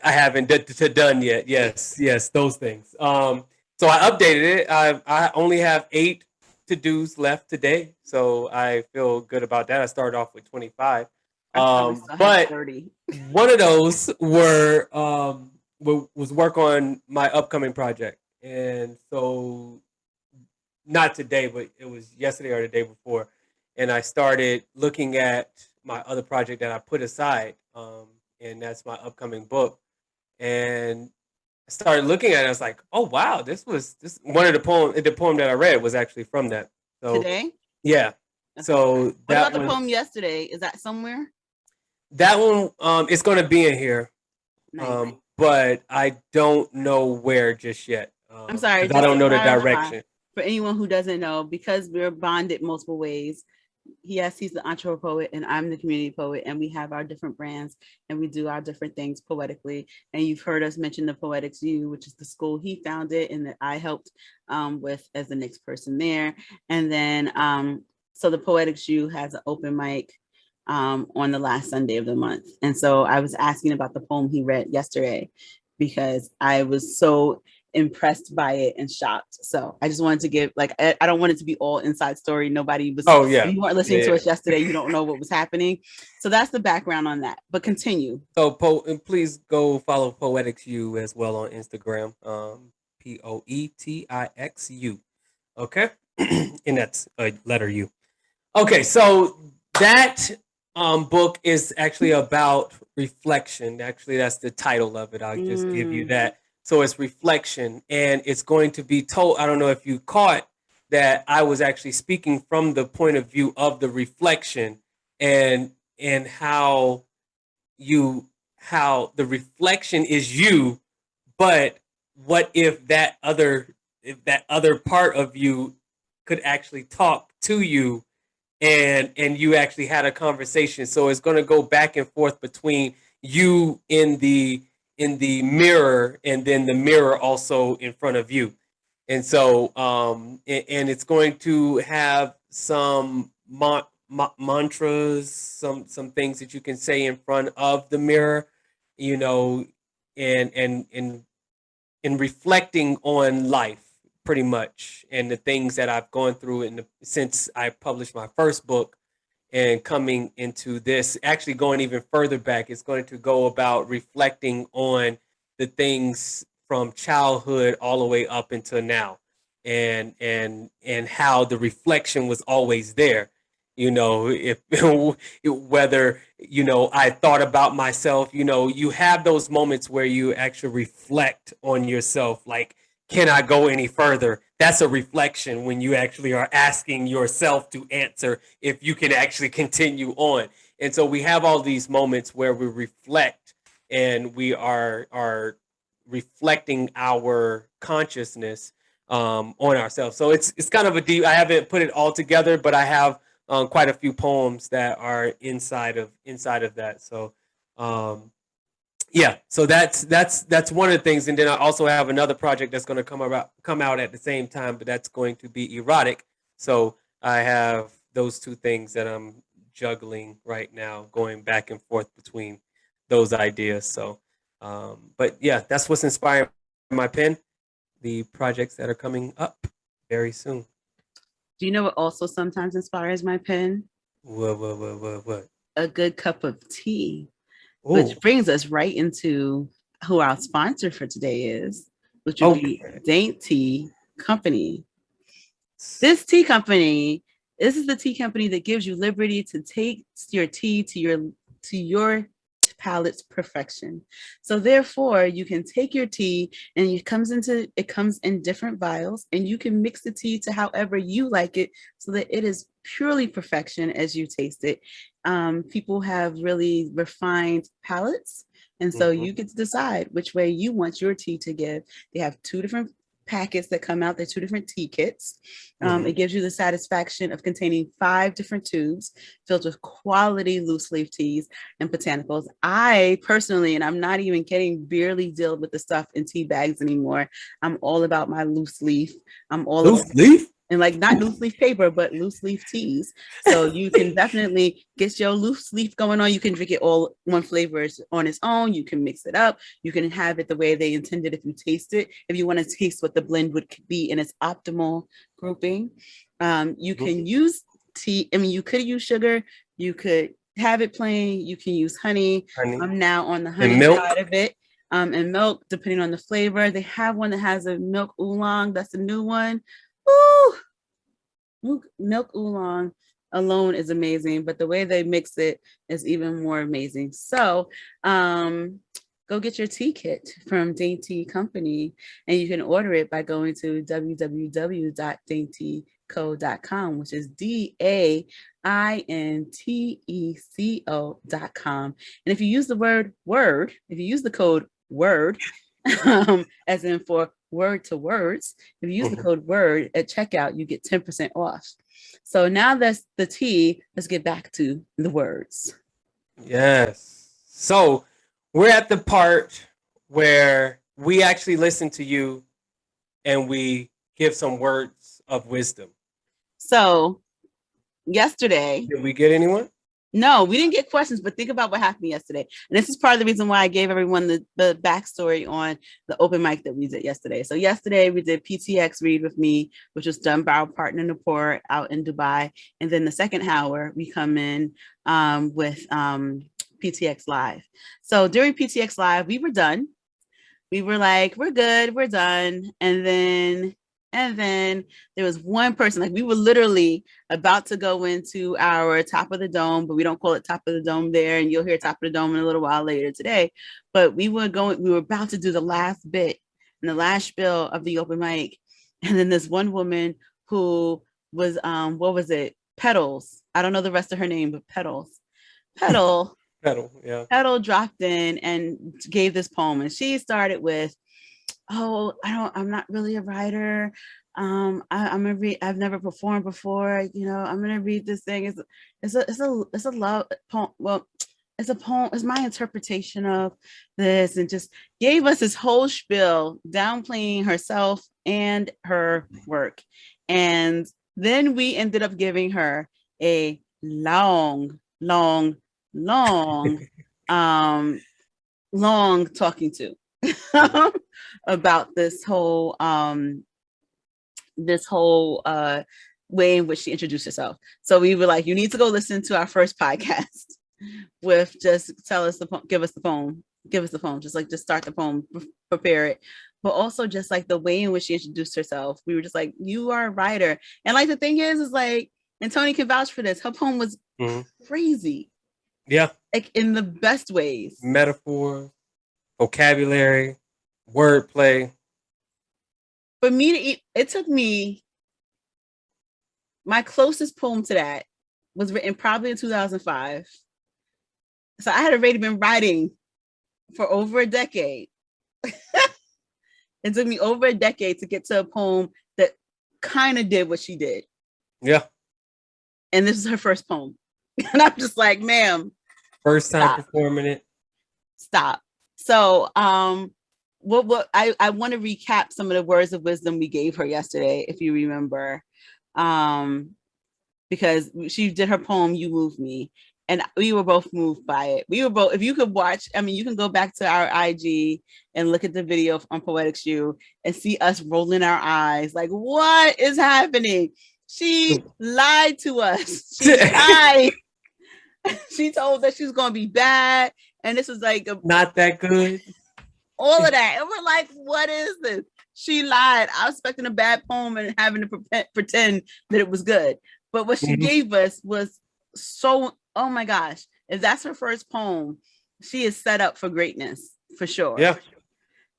I haven't done yet. Yes, those things. So I updated it. I only have 8 to-dos left today, so I feel good about that. I started off with 25. But 30. One of those was work on my upcoming project. And so not today, but it was yesterday or the day before. And I started looking at my other project that I put aside. And that's my upcoming book. And I started looking at it. I was like, oh, wow, this one of the poem that I read was actually from that. So
today?
Yeah. Okay. So
what about the poem yesterday? Is that somewhere?
That one, it's going to be in here,
nice.
But I don't know where just yet.
I'm sorry.
I don't know the direction.
For anyone who doesn't know, because we're bonded multiple ways, yes, he's the Entreprepoet and I'm the community poet, and we have our different brands and we do our different things poetically. And you've heard us mention the Poetics U, which is the school he founded and that I helped with as the next person there. And then, so the Poetics U has an open mic on the last Sunday of the month. And so I was asking about the poem he read yesterday because I was so impressed by it and shocked. So I just wanted to give, like, I don't want it to be all inside story. Nobody was, if you weren't listening to us yesterday, you don't know what was happening. So that's the background on that, but continue.
So and please go follow Poetics U as well on Instagram, POETIXU. Okay. and that's a letter U. Okay, so that book is actually about reflection. Actually, that's the title of it. I'll just give you that. So it's reflection, and it's going to be told. I don't know if you caught that I was actually speaking from the point of view of the reflection, and how how the reflection is you, but what if that other part of you could actually talk to you, and you actually had a conversation. So it's going to go back and forth between you in the mirror, and then the mirror also in front of you. And so and it's going to have some mantras, some things that you can say in front of the mirror, you know, and in reflecting on life, pretty much, and the things that I've gone through since I published my first book, and coming into this, actually going even further back, it's going to go about reflecting on the things from childhood all the way up until now, and how the reflection was always there. You know, if whether I thought about myself. You have those moments where you actually reflect on yourself, like, can I go any further? That's a reflection, when you actually are asking yourself to answer if you can actually continue on. And so we have all these moments where we reflect, and we are reflecting our consciousness on ourselves. So it's kind of a deep. I haven't put it all together, but I have quite a few poems that are inside of that. So yeah, so that's one of the things. And then I also have another project that's going to come out at the same time, but that's going to be erotic. So I have those two things that I'm juggling right now, going back and forth between those ideas. So but yeah, that's what's inspiring my pen, the projects that are coming up very soon.
Do you know what also sometimes inspires my pen?
What?
A good cup of tea.
Ooh.
Which brings us right into who our sponsor for today is, which would be Dainty Company. This is the tea company that gives you liberty to take your tea to your palate's perfection. So therefore, you can take your tea, and it comes in different vials, and you can mix the tea to however you like it, so that it is purely perfection as you taste it. People have really refined palates, and so you get to decide which way you want your tea to give. They have two different packets that come out. They're two different tea kits. It gives you the satisfaction of containing 5 different tubes filled with quality loose leaf teas and botanicals. I personally, and I'm not even kidding, barely deal with the stuff in tea bags anymore. I'm all about my loose leaf. I'm all
loose leaf.
And like, not loose leaf paper, but loose leaf teas. So you can definitely get your loose leaf going on. You can drink it all one flavor on its own. You can mix it up. You can have it the way they intended if you taste it. If you want to taste what the blend would be in its optimal grouping, you can use tea. I mean, you could use sugar. You could have it plain. You can use honey. I'm now on the honey side of it. And milk, depending on the flavor. They have one that has a milk oolong. That's a new one. Ooh, milk oolong alone is amazing, but the way they mix it is even more amazing. So go get your tea kit from Dainty Company, and you can order it by going to www.daintyco.com, which is DAINTECO.com. And if you use the if you use the code WORD, as in for word to words, if you use the code WORD at checkout, you get 10% off. So now that's the tea. Let's get back to the words.
Yes. So we're at the part where we actually listen to you and we give some words of wisdom.
So yesterday,
did we get anyone?
No, we didn't get questions, but think about what happened yesterday. And this is part of the reason why I gave everyone the backstory on the open mic that we did yesterday. So yesterday we did PTX Read with me, which was done by our partner Nupur out in Dubai. And then the second hour, we come in with PTX Live. So during PTX Live, we were done. We were like, we're good, we're done. And then And then there was one person, like we were literally about to go into our top of the dome, but we don't call it top of the dome there. And you'll hear top of the dome in a little while later today. But we were about to do the last bit and the last spiel of the open mic. And then this one woman who was, what was it? Petals. I don't know the rest of her name, but Petals. Petal.
Yeah.
Petal dropped in and gave this poem. And she started with, I'm not really a writer. I'm gonna read. I've never performed before. I'm gonna read this thing. It's a love poem. Well, it's a poem. It's my interpretation of this, and just gave us this whole spiel, downplaying herself and her work. And then we ended up giving her a long talking to about this whole way in which she introduced herself. So we were like, you need to go listen to our first podcast with just give us the poem, just start the poem, prepare it. But also just like the way in which she introduced herself, we were just like, you are a writer. And like the thing is like, and Tonii can vouch for this, her poem was crazy.
Yeah.
Like in the best ways.
Metaphor, vocabulary, wordplay.
For me it took me, my closest poem to that was written probably in 2005. So I had already been writing for over a decade. It took me over a decade to get to a poem that kind of did what she did.
Yeah.
And this is her first poem. And I'm just like, ma'am.
First time performing it.
Stop. So what I want to recap some of the words of wisdom we gave her yesterday, if you remember. Because she did her poem, You Move Me. And we were both moved by it. We were both, if you could watch, you can go back to our IG and look at the video on Poetic Shoe and see us rolling our eyes. Like, what is happening? She lied to us. She lied. She told us she was going to be bad. And this was like,
not that good.
All of that. And we're like, what is this? She lied. I was expecting a bad poem and having to pretend that it was good. But what she gave us was so, oh my gosh, if that's her first poem, she is set up for greatness for sure.
Yeah.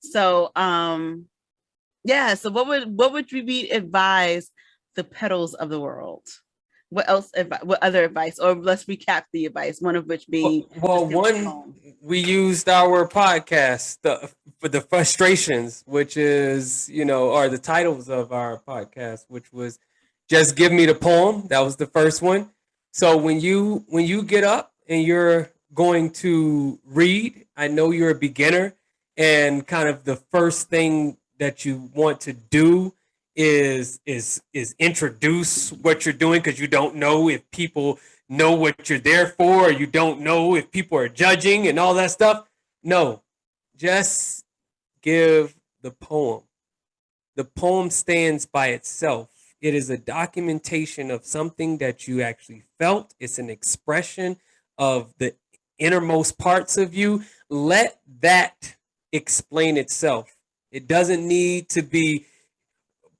So so what would we advise the petals of the world? What other advice? Or let's recap the advice, one of which being
we used our podcast for the frustrations, which is, are the titles of our podcast, which was Just Give Me the Poem. That was the first one. So when you get up and you're going to read, I know you're a beginner, and kind of the first thing that you want to do is introduce what you're doing, because you don't know if people know what you're there for, or you don't know if people are judging and all that stuff. No, just give the poem. The poem stands by itself. It is a documentation of something that you actually felt. It's an expression of the innermost parts of you. Let that explain itself. It doesn't need to be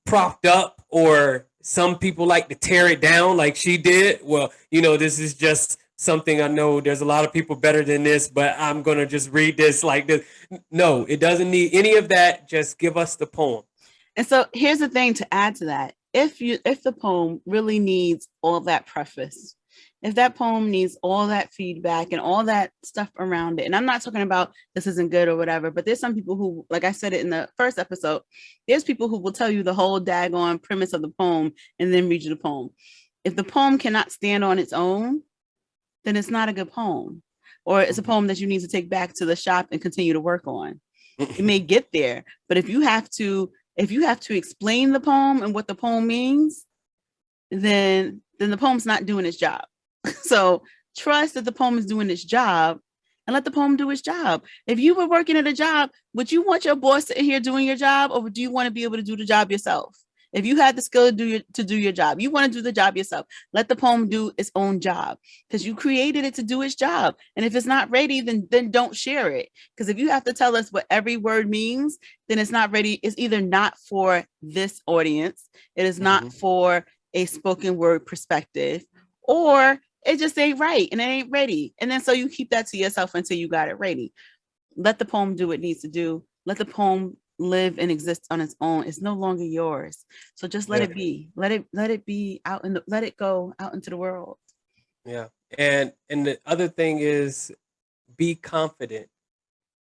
propped up, or some people like to tear it down like she did. Well, this is just something I know there's a lot of people better than this, but I'm going to just read this like this. No, it doesn't need any of that. Just give us the poem.
And so here's the thing to add to that. If the poem really needs all that preface, if that poem needs all that feedback and all that stuff around it, and I'm not talking about this isn't good or whatever, but there's some people who, like I said it in the first episode, there's people who will tell you the whole daggone premise of the poem and then read you the poem. If the poem cannot stand on its own, then it's not a good poem, or it's a poem that you need to take back to the shop and continue to work on. It may get there, but if you have to explain the poem and what the poem means, then the poem's not doing its job. So trust that the poem is doing its job and let the poem do its job. If you were working at a job, would you want your boss sitting here doing your job, or do you want to be able to do the job yourself? If you had the skill to do your job, you want to do the job yourself. Let the poem do its own job because you created it to do its job. And if it's not ready, then don't share it. Because if you have to tell us what every word means, then it's not ready. It's either not for this audience, it is not for a spoken word perspective, or it just ain't right and it ain't ready. And then so you keep that to yourself until you got it ready. Let the poem do what it needs to do. Let the poem live and exist on its own. It's no longer yours. So just let it be. Let it be out let it go out into the world.
Yeah. And the other thing is, be confident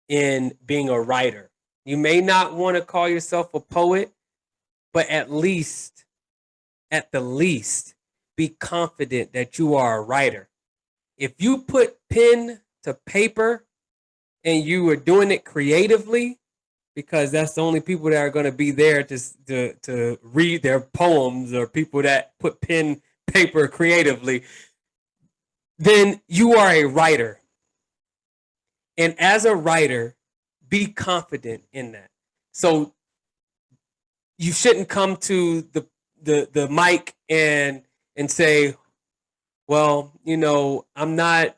in being a writer. You may not want to call yourself a poet, but at the least, be confident that you are a writer. If you put pen to paper and you are doing it creatively, because that's the only people that are going to be there to read their poems, or people that put pen paper creatively, then you are a writer. And as a writer, be confident in that. So you shouldn't come to the mic and say, well, I'm not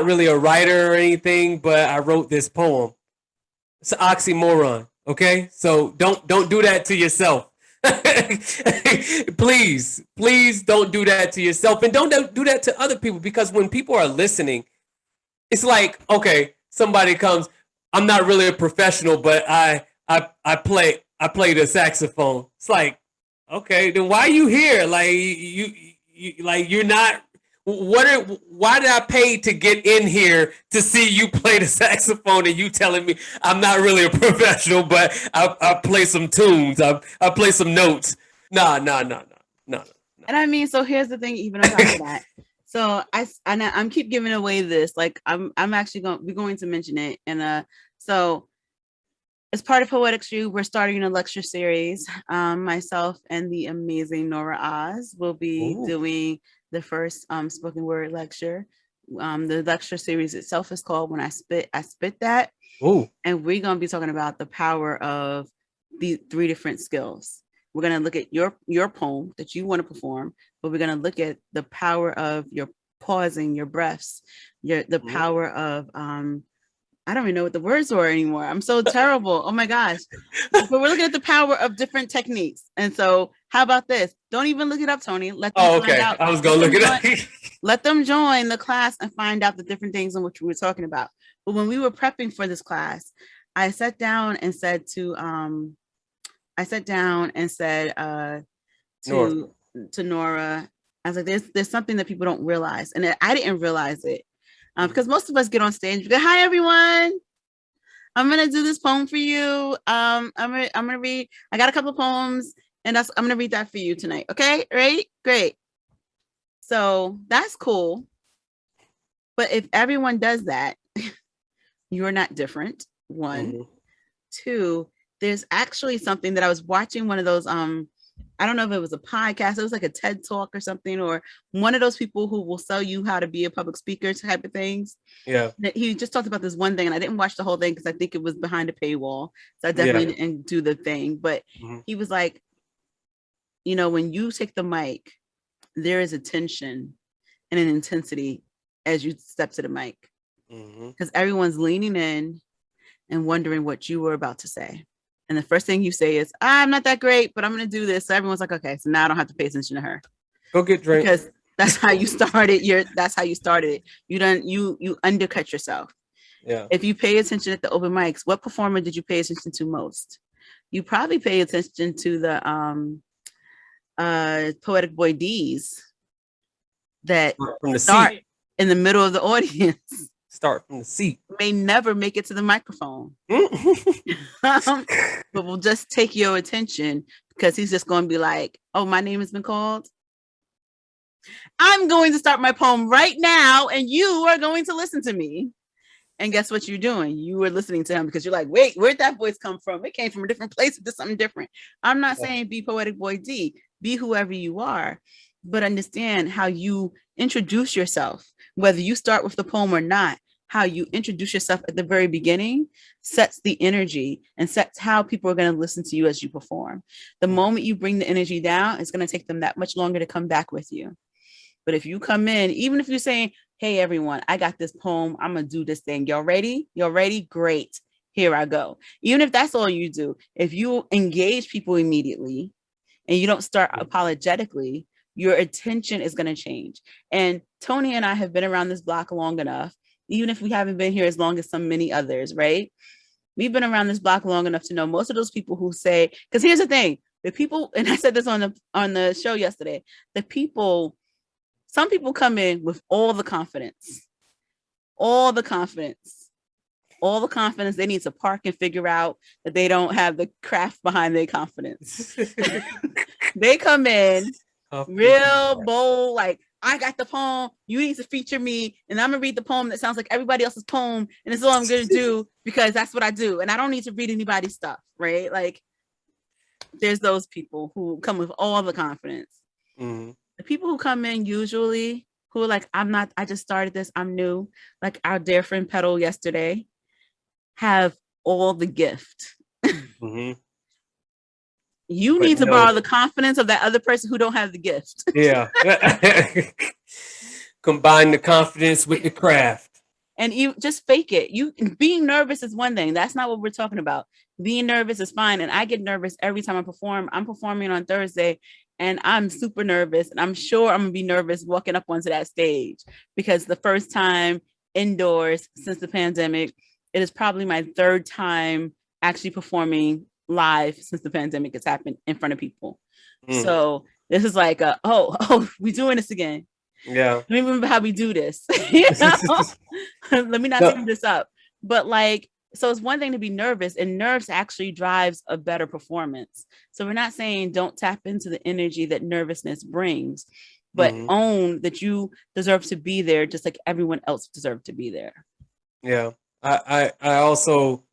really a writer or anything, but I wrote this poem. It's an oxymoron, okay? So don't do that to yourself. Please don't do that to yourself, and don't do that to other people, because when people are listening, it's like, okay, somebody comes, I'm not really a professional, but I play the saxophone. It's like, okay, then why are you here? Like you're not. Why did I pay to get in here to see you play the saxophone, and you telling me I'm not really a professional, but I play some tunes, I play some notes? No.
And I mean, so here's the thing, even on top of that. So I'm keep giving away this, like I'm actually going to mention it. And so as part of Poetic Stew, we're starting a lecture series. Myself and the amazing Nora Oz will be doing the first spoken word lecture. The lecture series itself is called When I Spit That.
Ooh.
And we're going to be talking about the power of the 3 different skills. We're going to look at your poem that you want to perform, but we're going to look at the power of your pausing, your breaths, the power of I don't even know what the words are anymore. I'm so terrible. Oh my gosh. But we're looking at the power of different techniques. And so how about this? Don't even look it up, Tony. Let them find out.
I was going to look it up.
Let them join the class and find out the different things in which we were talking about. But when we were prepping for this class, I sat down and said to Nora, I was like, there's something that people don't realize. And I didn't realize it. Because most of us get on stage, we go, hi everyone, I'm gonna do this poem for you. I'm gonna read, I got a couple of poems, and I'm gonna read that for you tonight. Okay, right? Great. So that's cool. But if everyone does that, you're not different. 1. 2, there's actually something that I was watching, one of those I don't know if it was a podcast, it was like a TED Talk or something, or one of those people who will sell you how to be a public speaker type of things.
Yeah.
He just talked about this one thing, and I didn't watch the whole thing because I think it was behind a paywall. So I definitely didn't do the thing. But he was like, when you take the mic, there is a tension and an intensity as you step to the mic. Because everyone's leaning in and wondering what you were about to say. And the first thing you say is, I'm not that great, but I'm going to do this. So everyone's like, okay, so now I don't have to pay attention to her.
Go get drink.
Because that's how you started. That's how you started it. You undercut yourself.
Yeah.
If you pay attention at the open mics, what performer did you pay attention to most? You probably pay attention to the Poetic Boy D's that
from the
start
seat.
In the middle of the audience.
Start from the seat.
May never make it to the microphone. But we'll just take your attention because he's just going to be like, oh, my name has been called. I'm going to start my poem right now, and you are going to listen to me. And guess what you're doing? You were listening to him because you're like, wait, where'd that voice come from? It came from a different place. It did something different. I'm not saying be Poetic Boy D. Be whoever you are, but understand how you introduce yourself, whether you start with the poem or not. how you introduce yourself at the very beginning sets the energy and sets how people are going to listen to you as you perform. The moment you bring the energy down, it's going to take them that much longer to come back with you. But if you come in, even if you're saying, hey, everyone, I got this poem, I'm going to do this thing. Y'all ready? Y'all ready? Great. Here I go. Even if that's all you do, if you engage people immediately and you don't start apologetically, your attention is going to change. And Tonii and I have been around this block long enough, even if we haven't been here as long as many others, right? We've been around this block long enough to know most of those people who say, because here's the thing, the people, and I said this on the show yesterday, some people come in with all the confidence they need to park and figure out that they don't have the craft behind their confidence. They come in real bold, like, I got the poem, you need to feature me, and I'm gonna read the poem that sounds like everybody else's poem, and it's all I'm gonna do because that's what I do, and I don't need to read anybody's stuff, right? Like, there's those people who come with all the confidence. Mm-hmm. The people who come in usually who are like, I just started this, I'm new, like our dear friend Petal yesterday, have all the gift. Mm-hmm. You need to borrow the confidence of that other person who don't have the gift.
Yeah. Combine the confidence with the craft.
And you just fake it. Being nervous is one thing. That's not what we're talking about. Being nervous is fine. And I get nervous every time I perform. I'm performing on Thursday and I'm super nervous. And I'm sure I'm gonna be nervous walking up onto that stage because the first time indoors since the pandemic, it is probably my third time actually performing live since the pandemic has happened in front of people. So this is like we doing this again.
Yeah.
Let me remember how we do this. Let me not screw this up. But like, so it's one thing to be nervous, and nerves actually drives a better performance. So we're not saying don't tap into the energy that nervousness brings, but own that you deserve to be there just like everyone else deserved to be there.
Yeah. I also,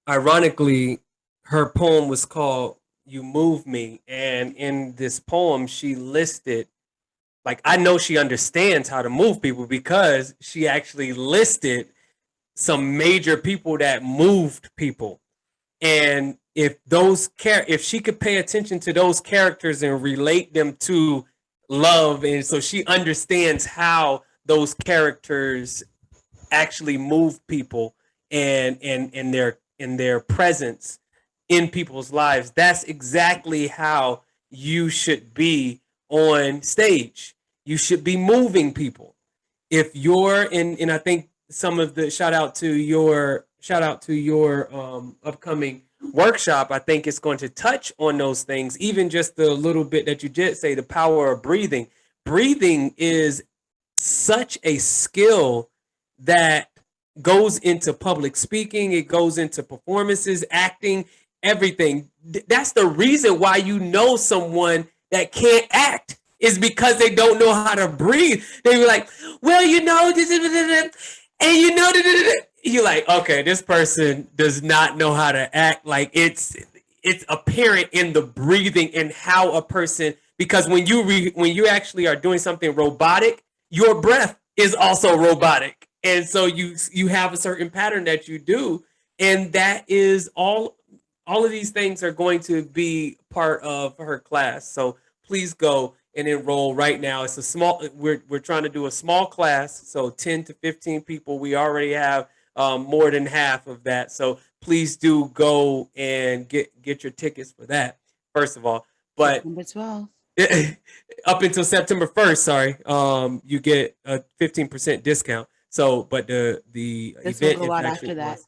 ironically, her poem was called You Move Me. And in this poem, she listed, like, I know she understands how to move people because she actually listed some major people that moved people. And if she could pay attention to those characters and relate them to love, and so she understands how those characters actually move people and their presence in people's lives, that's exactly how you should be on stage. You should be moving people. If you're and I think some of the shout out to your upcoming workshop, I think it's going to touch on those things, even just the little bit that you did say, the power of breathing. Breathing is such a skill that goes into public speaking, it goes into performances, acting, everything. That's the reason why you know someone that can't act is because they don't know how to breathe. They were like, well, you know, and you know, you're like, okay, this person does not know how to act. Like it's apparent in the breathing and how a person, because when you actually are doing something robotic, your breath is also robotic. And so you have a certain pattern that you do. And that is all of these things are going to be part of her class. So please go and enroll right now. It's a small, we're trying to do a small class. So 10 to 15 people. We already have more than half of that. So please do go and get your tickets for that, first of all. But
September 12th.
Up until September 1st, sorry, you get a 15% discount. So, but the
this
event
will go out after that.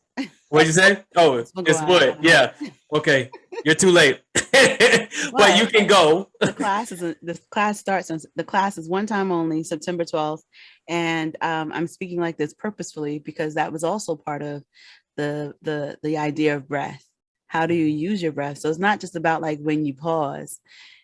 What'd you say? Oh, it's wood. Yeah. Okay. You're too late. But you can go.
The class is one time only, September 12th. And I'm speaking like this purposefully because that was also part of the idea of breath. How do you use your breath? So it's not just about like when you pause,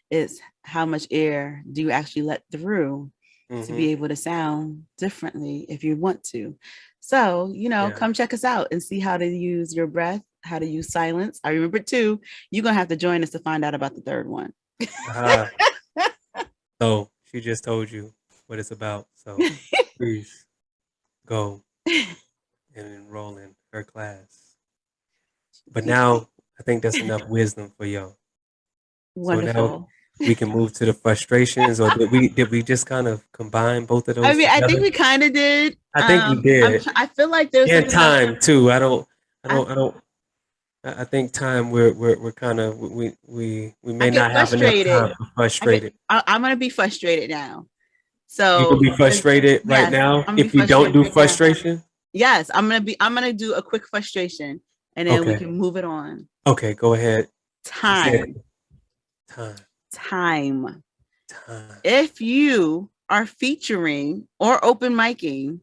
it's how much air do you actually let through to be able to sound differently if you want to. So, come check us out and see how to use your breath, how to use silence. I remember too, you're going to have to join us to find out about the third one.
So she just told you what it's about. So please go and enroll in her class. But now I think that's enough wisdom for y'all.
Wonderful.
So now we can move to the frustrations, or did we just kind of combine both of those?
I mean, together? I think we kind of did.
I think we did.
I feel like there's
time too. I think time we're kind of we may not have enough time to frustrated.
I'm gonna be frustrated now. So
you can be frustrated right now if we don't do frustration.
Yes, I'm gonna do a quick frustration, and then we can move it on.
Okay, go ahead.
Time. If you are featuring or open micing,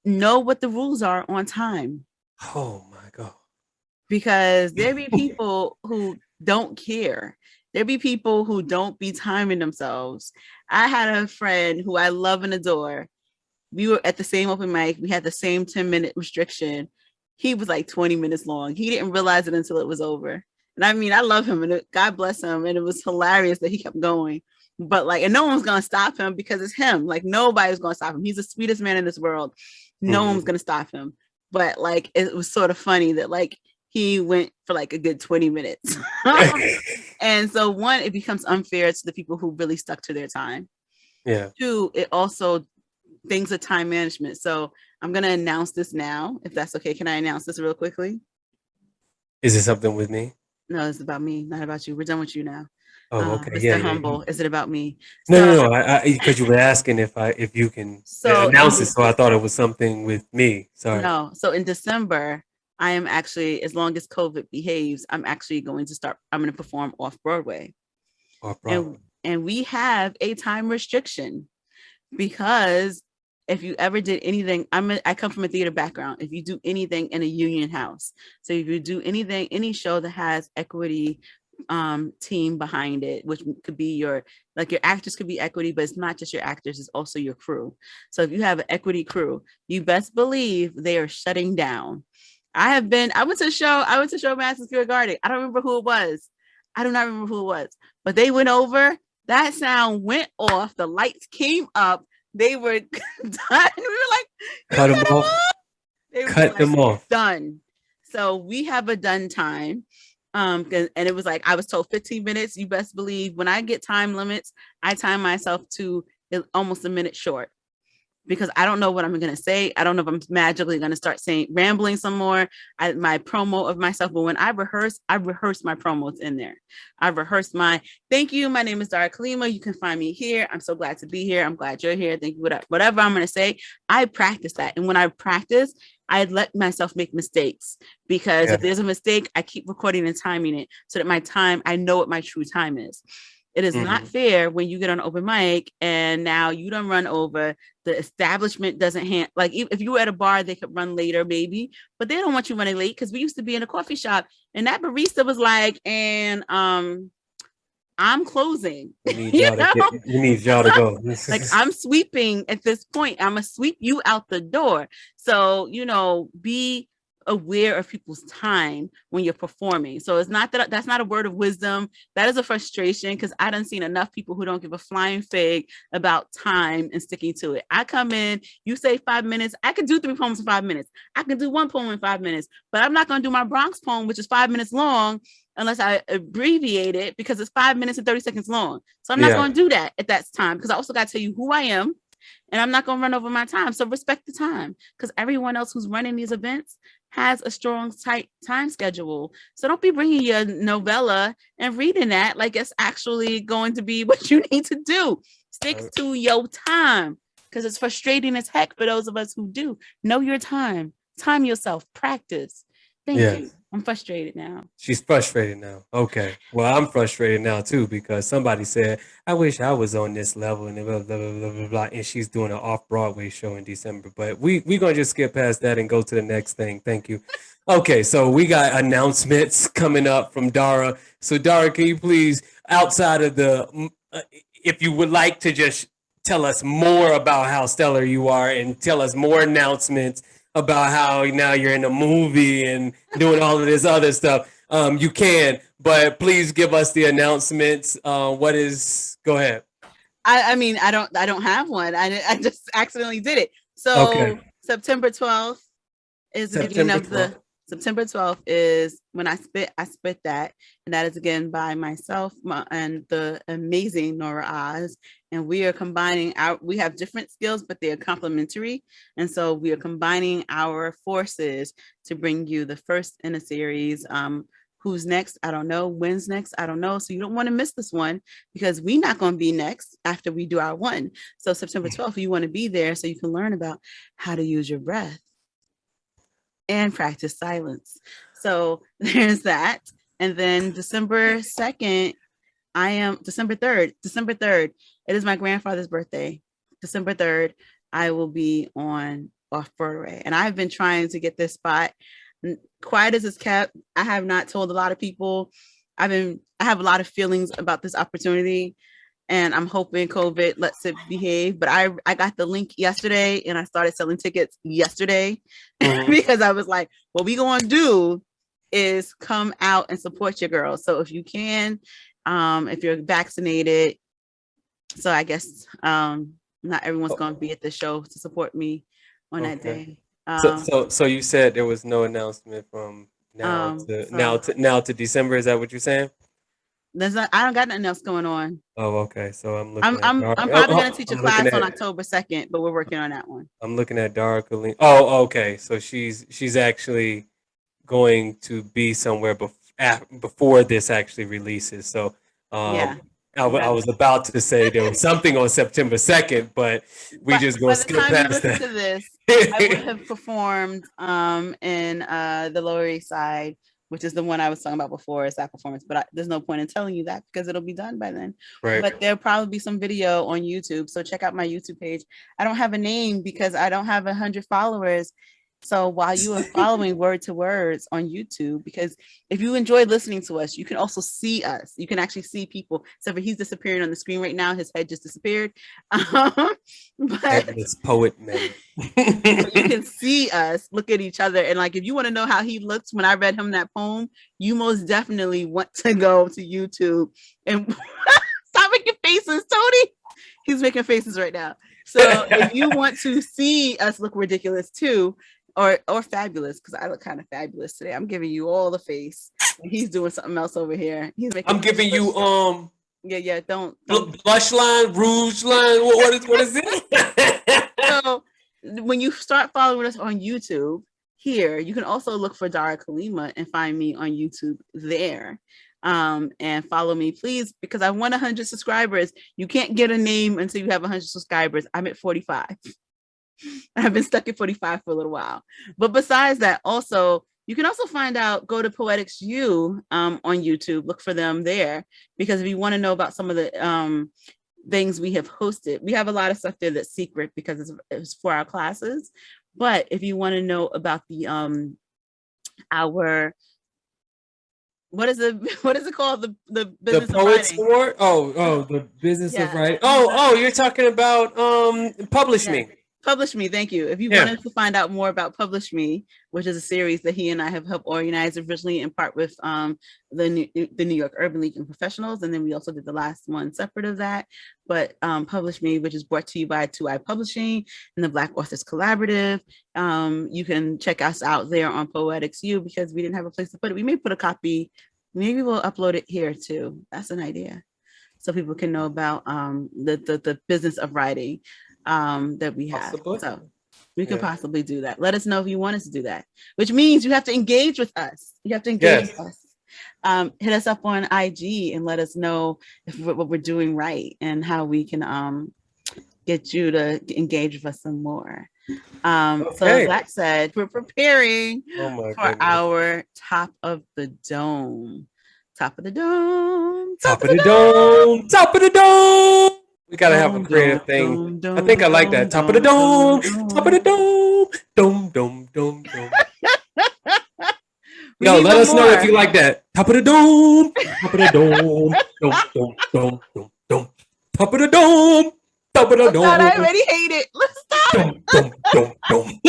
know what the rules are on time.
Oh my God.
Because there be people who don't care. There be people who don't be timing themselves. I had a friend who I love and adore. We were at the same open mic. We had the same 10-minute restriction. He was like 20 minutes long. He didn't realize it until it was over. And I mean, I love him and God bless him. And it was hilarious that he kept going. But like, and no one's going to stop him because it's him. Like nobody's going to stop him. He's the sweetest man in this world. No one's going to stop him. But like, it was sort of funny that like, he went for like a good 20 minutes. And so one, it becomes unfair to the people who really stuck to their time.
Yeah.
Two, it also things of time management. So I'm going to announce this now, if that's okay. Can I announce this real quickly?
Is it something with me?
No, it's about me, not about you. We're done with you now.
Oh, okay.
Mr. Humble, is it about me?
No. Because you were asking if you can announce it, so I thought it was something with me. Sorry.
No. So in December, I am actually, as long as COVID behaves, I'm actually going to perform off Broadway. And we have a time restriction because if you ever did anything, I come from a theater background. If you do anything in a union house, so if you do anything, any show that has equity team behind it, which could be your actors could be equity, but it's not just your actors, it's also your crew. So if you have an equity crew, you best believe they are shutting down. I went to show Madison Square Garden. I don't remember who it was. I do not remember who it was, but they went over, that sound went off, the lights came up, they were done. We were like, cut them off.
Cut them off.
Done. So we have a done time. And it was like, I was told 15 minutes. You best believe when I get time limits, I time myself to almost a minute short. Because I don't know what I'm going to say. I don't know if I'm magically going to start rambling some more. My promo of myself. But when I rehearse my promos in there. I rehearsed thank you. My name is Dara Kalima. You can find me here. I'm so glad to be here. I'm glad you're here. Thank you. Whatever I'm going to say, I practice that. And when I practice, I let myself make mistakes because if there's a mistake, I keep recording and timing it so that I know what my true time is. It is not fair when you get on open mic and now you don't run over, the establishment doesn't like if you were at a bar, they could run later maybe, but they don't want you running late because we used to be in a coffee shop and that barista was like, and I'm closing.
We need y'all to go.
Like I'm sweeping at this point. I'm gonna sweep you out the door. So, be aware of people's time when you're performing. So it's not that's not a word of wisdom. That is a frustration because I done seen enough people who don't give a flying fig about time and sticking to it. I come in, you say 5 minutes. I can do 3 poems in 5 minutes. I can do 1 poem in 5 minutes, but I'm not going to do my Bronx poem, which is 5 minutes long, unless I abbreviate it because it's 5 minutes and 30 seconds long. So I'm not going to do that at that time because I also got to tell you who I am. And I'm not going to run over my time. So respect the time because everyone else who's running these events has a strong, tight time schedule. So don't be bringing your novella and reading that like it's actually going to be what you need to do. Stick to your time because it's frustrating as heck for those of us who do. Know your time. Time yourself. Practice. Thank you. I'm frustrated now.
She's frustrated now. Okay. Well, I'm frustrated now too because somebody said, I wish I was on this level and blah, blah, blah, blah, blah, blah. And she's doing an off-Broadway show in December. But we're going to just skip past that and go to the next thing. Thank you. Okay. So we got announcements coming up from Dara. So Dara, can you please, outside of if you would like to just tell us more about how stellar you are and tell us more announcements about how now you're in a movie and doing all of this other stuff, you can, but please give us the announcements. Go ahead.
I mean, I don't have one. I just accidentally did it. So September 12th is the beginning of
12th.
September 12th is when I spit that. And that is again by myself and the amazing Nora Oz. And we are combining we have different skills, but they are complementary. And so we are combining our forces to bring you the first in a series. Who's next? I don't know. When's next? I don't know. So you don't want to miss this one because we're not going to be next after we do our one. So September 12th, you want to be there so you can learn about how to use your breath and practice silence. So there's that. And then December 2nd, December 3rd, it is my grandfather's birthday. December 3rd, I will be on Off Broadway. And I've been trying to get this spot. Quiet as it's kept. I have not told a lot of people. I have a lot of feelings about this opportunity. And I'm hoping COVID lets it behave. But I got the link yesterday and I started selling tickets yesterday because I was like, what we going to do is come out and support your girls. So if you can, if you're vaccinated, so I guess not everyone's going to be at the show to support me on that day.
So you said there was no announcement from now to December. Is that what you're saying?
I don't got nothing else going on.
Oh, okay. So I'm looking.
I'm probably gonna teach a class on October 2nd, but we're working on that one.
I'm looking at Dara Kalima. Oh, okay. So she's actually going to be somewhere before this actually releases. So I was about to say there was something on September 2nd, but we just gonna skip past that.
To this, I would have performed in the Lower East Side, which is the one I was talking about before, is that performance. But there's no point in telling you that because it'll be done by then.
Right.
But there'll probably be some video on YouTube. So check out my YouTube page. I don't have a name because I don't have 100 followers. So while you are following Word to Words on YouTube, because if you enjoy listening to us, you can also see us. You can actually see people. So if he's disappearing on the screen right now, his head just disappeared. But
this poet man.
You can see us, look at each other, and like if you want to know how he looked when I read him that poem, you most definitely want to go to YouTube and stop making faces, Tony. He's making faces right now. So if you want to see us look ridiculous too, or fabulous, because I look kind of fabulous today. I'm giving you all the face. And he's doing something else over here.
I'm giving you
don't
blush line, rouge line. What is it?
So when you start following us on YouTube here, you can also look for Dara Kalima and find me on YouTube there. And follow me, please, because I want 100 subscribers. You can't get a name until you have 100 subscribers. I'm at 45. I've been stuck at 45 for a little while. But besides that, also, you can also go to Poetics U on YouTube. Look for them there, because if you want to know about some of the things we have hosted, we have a lot of stuff there that's secret because it's for our classes. But if you want to know about the our what is it called? The business
of Poets Award? Oh, the business of writing. Oh, you're talking about Publish Me.
Publish Me, thank you. If you wanted to find out more about Publish Me, which is a series that he and I have helped organize originally in part with the New York Urban League and Professionals, and then we also did the last one separate of that. But Publish Me, which is brought to you by 2i Publishing and the Black Authors Collaborative. You can check us out there on Poetics U because we didn't have a place to put it. We may put a copy, maybe we'll upload it here too. That's an idea, so people can know about the business of writing that we have. Possibly. So we could possibly do that. Let us know if you want us to do that, which means you have to engage with us. You have to engage with us. Hit us up on IG and let us know if what we're doing right and how we can get you to engage with us some more. So as that said, we're preparing for our Top of the Dome. Top of the Dome. Top of the Dome.
Top of the Dome. We gotta have a creative thing. I think I like that. Top of the dome. Top of the dome. Dome, dome, dome, dome. Yo, let us know if you like that. Top of the dome. Top of the dome. Dome, dome, dome, dome, dome. Top of the dome. Top of the dome.
I already hate it. Let's stop.
Dome, dome, dome, dome.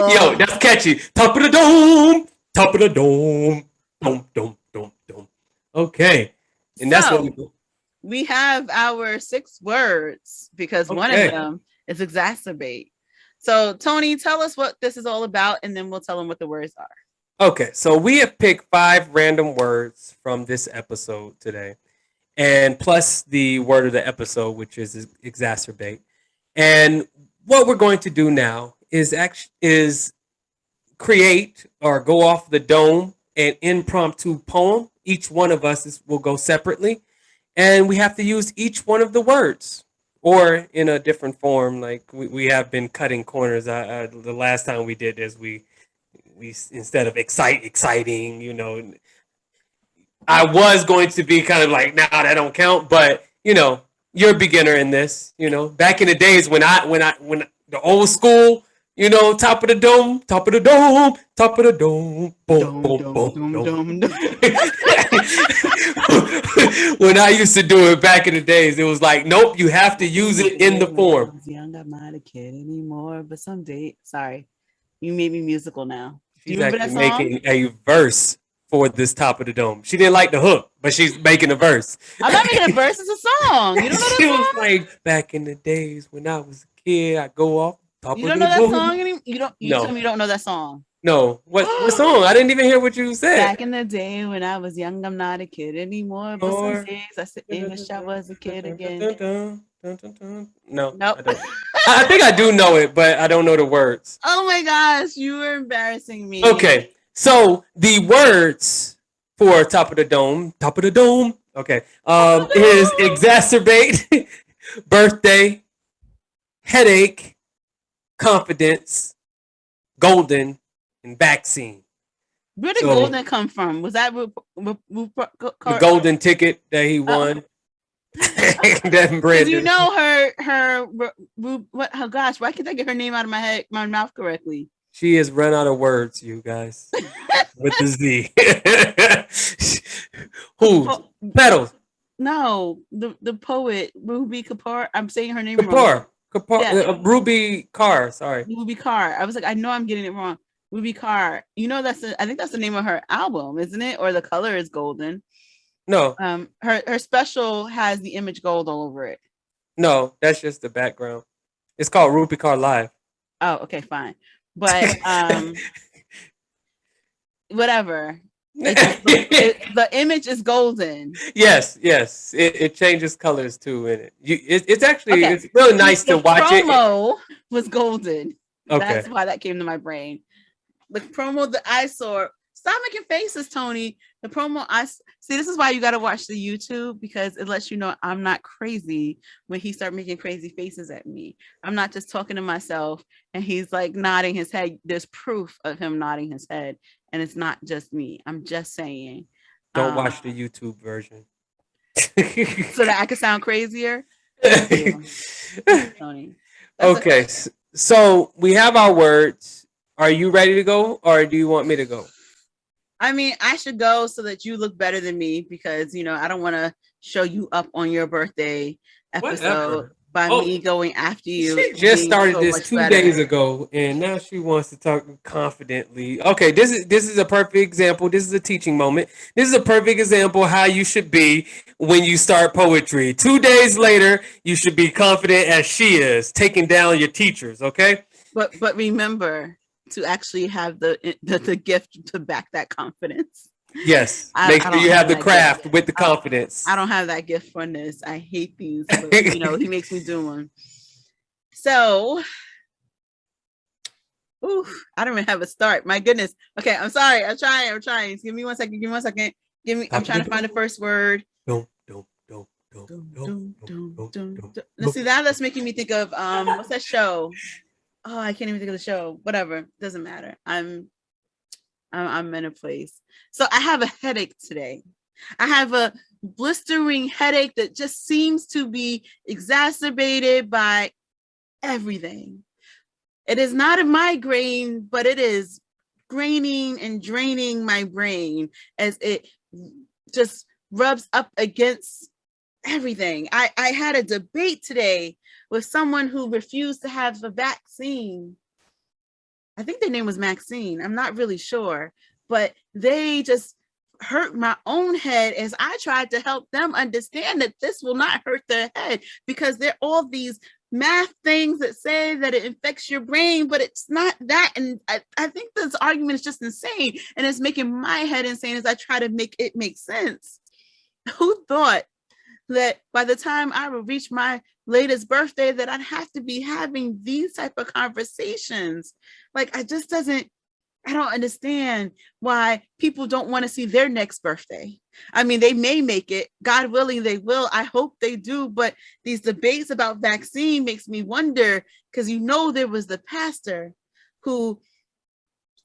Yo, that's catchy. Top of the dome. Top of the dome. Dome, dome, dome, dome. Okay. And that's what we do.
We have our 6 words because one of them is exacerbate. So Tonii, tell us what this is all about, and then we'll tell them what the words are.
Okay, so we have picked 5 random words from this episode today, and plus the word of the episode, which is exacerbate. And what we're going to do now is create or go off the dome an impromptu poem. Each one of us will go separately, and we have to use each one of the words or in a different form. Like we have been cutting corners. The last time we did this, we instead of exciting, you know, I was going to be kind of like, nah, that don't count. But you know, you're a beginner in this. You know, back in the days when the old school, you know, top of the dome, top of the dome, top of the dome, boom, boom, boom, dome. When I used to do it back in the days, it was like, nope, you have to use it in the form.
I was young, I'm not a kid anymore, but someday, sorry, you made me musical now.
She's actually making a verse for this top of the dome. She didn't like the hook, but she's making a verse.
I'm not making a verse, it's a song. You don't know that
she
song?
Was like, back in the days when I was a kid, I go off top
you
of
don't
the
know
dome.
That song anymore? You tell me you don't know that song.
No. What song? I didn't even hear what you said.
Back in the day when I was young, I'm not a kid anymore. But some days I sit and wish I was a kid again.
No.
Nope.
I think I do know it, but I don't know the words.
Oh my gosh, you were embarrassing me.
Okay. So the words for top of the dome, okay, is exacerbate, birthday, headache, confidence, golden, and vaccine.
Where did golden come from? Was that
the golden ticket that he won?
Because you know her what? Oh gosh, why can't I get her name out of my mouth correctly?
She has run out of words, you guys. With the Z. Who? Petals.
No, the poet Ruby Kapoor. I'm saying her name
wrong.
Yeah.
Ruby Carr. Sorry.
Ruby Carr. I was like, I know I'm getting it wrong. Ruby Carr. You know I think that's the name of her album, isn't it? Or the color is golden.
No.
Her special has the image gold all over it.
No, that's just the background. It's called Ruby Carr Live.
Oh, okay, fine. But whatever. The image is golden.
Yes. It changes colors too in it. It's actually it's really nice to watch it.
The promo was golden.
Okay.
That's why that came to my brain. The promo that I saw. Stop making faces, Tonii. The promo I see. This is why you got to watch the YouTube, because it lets you know I'm not crazy when he starts making crazy faces at me. I'm not just talking to myself and he's like nodding his head. There's proof of him nodding his head, and it's not just me. I'm just saying.
Don't watch the YouTube version
so that I can sound crazier. Tonii.
Okay, so we have our words. Are you ready to go, or do you want me to go?
I mean, I should go so that you look better than me, because, you know, I don't want to show you up on your birthday episode by me going after you.
She just started this 2 days ago, and now she wants to talk confidently. Okay, this is a perfect example. This is a teaching moment. This is a perfect example how you should be when you start poetry. 2 days later, you should be confident as she is, taking down your teachers, okay?
But remember to actually have the gift to back that confidence.
Yes, make sure you have the craft with the confidence.
I don't have that gift for this. I hate these, but, you know, he makes me do them. So, I don't even have a start. My goodness. Okay, I'm sorry. I'm trying. Give me 1 second. I'm trying to find the first word. Let's see, that's making me think of what's that show? Oh, I can't even think of the show. Whatever, doesn't matter. I'm in a place. So I have a headache today. I have a blistering headache that just seems to be exacerbated by everything. It is not a migraine, but it is graining and draining my brain as it just rubs up against everything. I had a debate today with someone who refused to have the vaccine. I think their name was Maxine. I'm not really sure, but they just hurt my own head as I tried to help them understand that this will not hurt their head, because there are all these math things that say that it infects your brain, but it's not that. And I think this argument is just insane. And it's making my head insane as I try to make it make sense. Who thought that by the time I would reach my latest birthday that I'd have to be having these type of conversations? Like, I don't understand why people don't want to see their next birthday. I mean, they may make it, God willing, they will. I hope they do. But these debates about vaccine makes me wonder, because there was the pastor who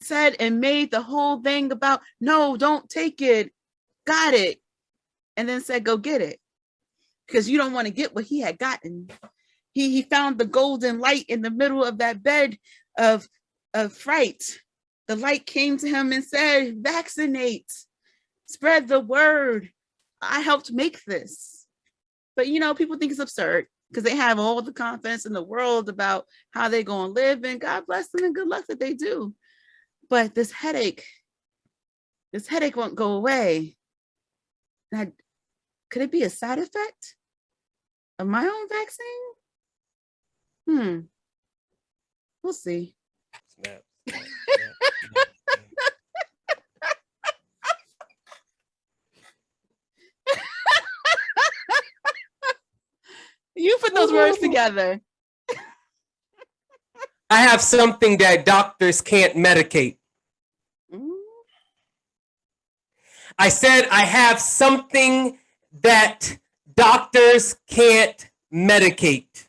said and made the whole thing about, no, don't take it, got it, and then said, go get it, because you don't want to get what he had gotten. He found the golden light in the middle of that bed of fright. The light came to him and said, vaccinate, spread the word. I helped make this. But, people think it's absurd because they have all the confidence in the world about how they're going to live, and God bless them and good luck that they do. But this headache won't go away. Now, could it be a side effect of my own vaccine? We'll see.
Snap.
You put those words together.
I have something that doctors can't medicate. I said I have something that doctors can't medicate.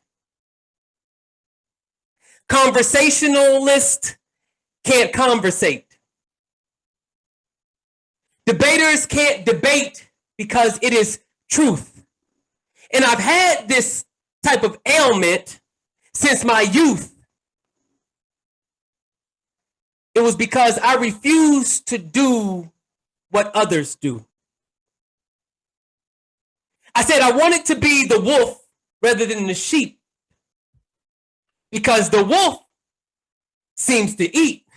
Conversationalists can't conversate. Debaters can't debate because it is truth. And I've had this type of ailment since my youth. It was because I refused to do what others do. I said I wanted to be the wolf rather than the sheep, because the wolf seems to eat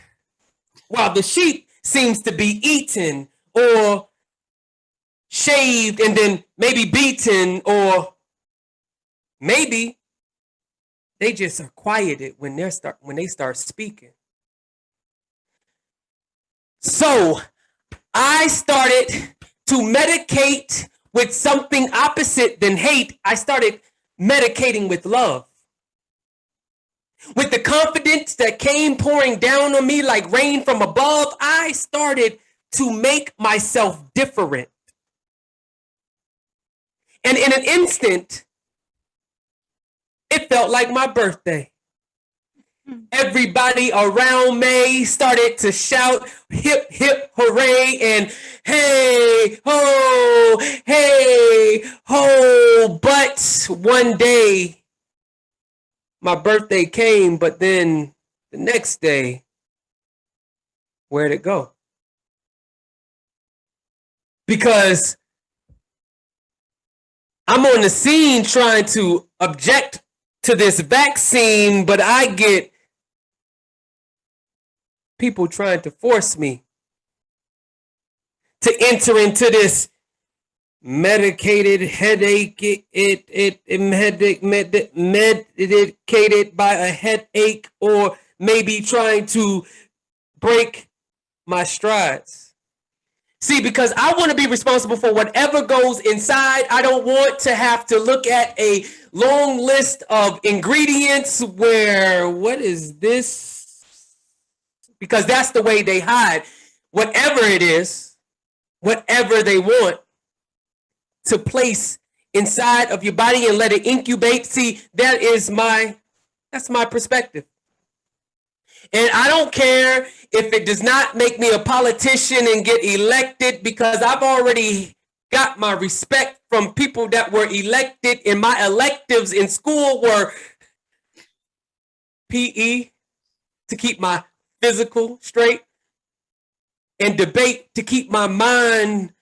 while the sheep seems to be eaten or shaved and then maybe beaten, or maybe they just are quieted when they start speaking. So I started to medicate with something opposite than hate. I started medicating with love. With the confidence that came pouring down on me like rain from above, I started to make myself different. And in an instant, it felt like my birthday. Everybody around me started to shout, hip, hip, hooray, and hey, ho. But one day, my birthday came, but then the next day, where'd it go? Because I'm on the scene trying to object to this vaccine, but I get people trying to force me to enter into this medicated headache, medicated by a headache, or maybe trying to break my strides. See, because I want to be responsible for whatever goes inside. I don't want to have to look at a long list of ingredients where, what is this? Because that's the way they hide whatever it is, whatever they want to place inside of your body and let it incubate. See, that's my perspective. And I don't care if it does not make me a politician and get elected, because I've already got my respect from people that were elected, and my electives in school were PE to keep my physical straight, and debate to keep my mind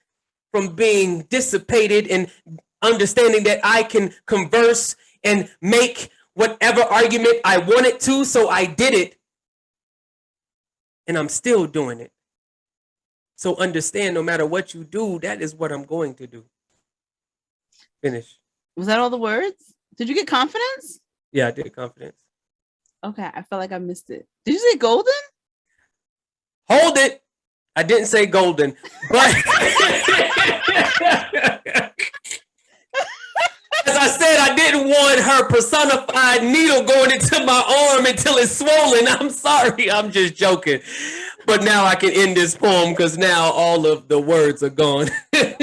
from being dissipated, and understanding that I can converse and make whatever argument I wanted to. So I did it, and I'm still doing it. So understand, no matter what you do, that is what I'm going to do. Finish.
Was that all the words? Did you get confidence?
Yeah, I did Confidence.
Okay, I feel like I missed it. Did you say Golden?
Hold it. I didn't say golden, but as I said, I didn't want her personified needle going into my arm until it's swollen. I'm sorry. I'm just joking. But now I can end this poem because now all of the words are gone.
I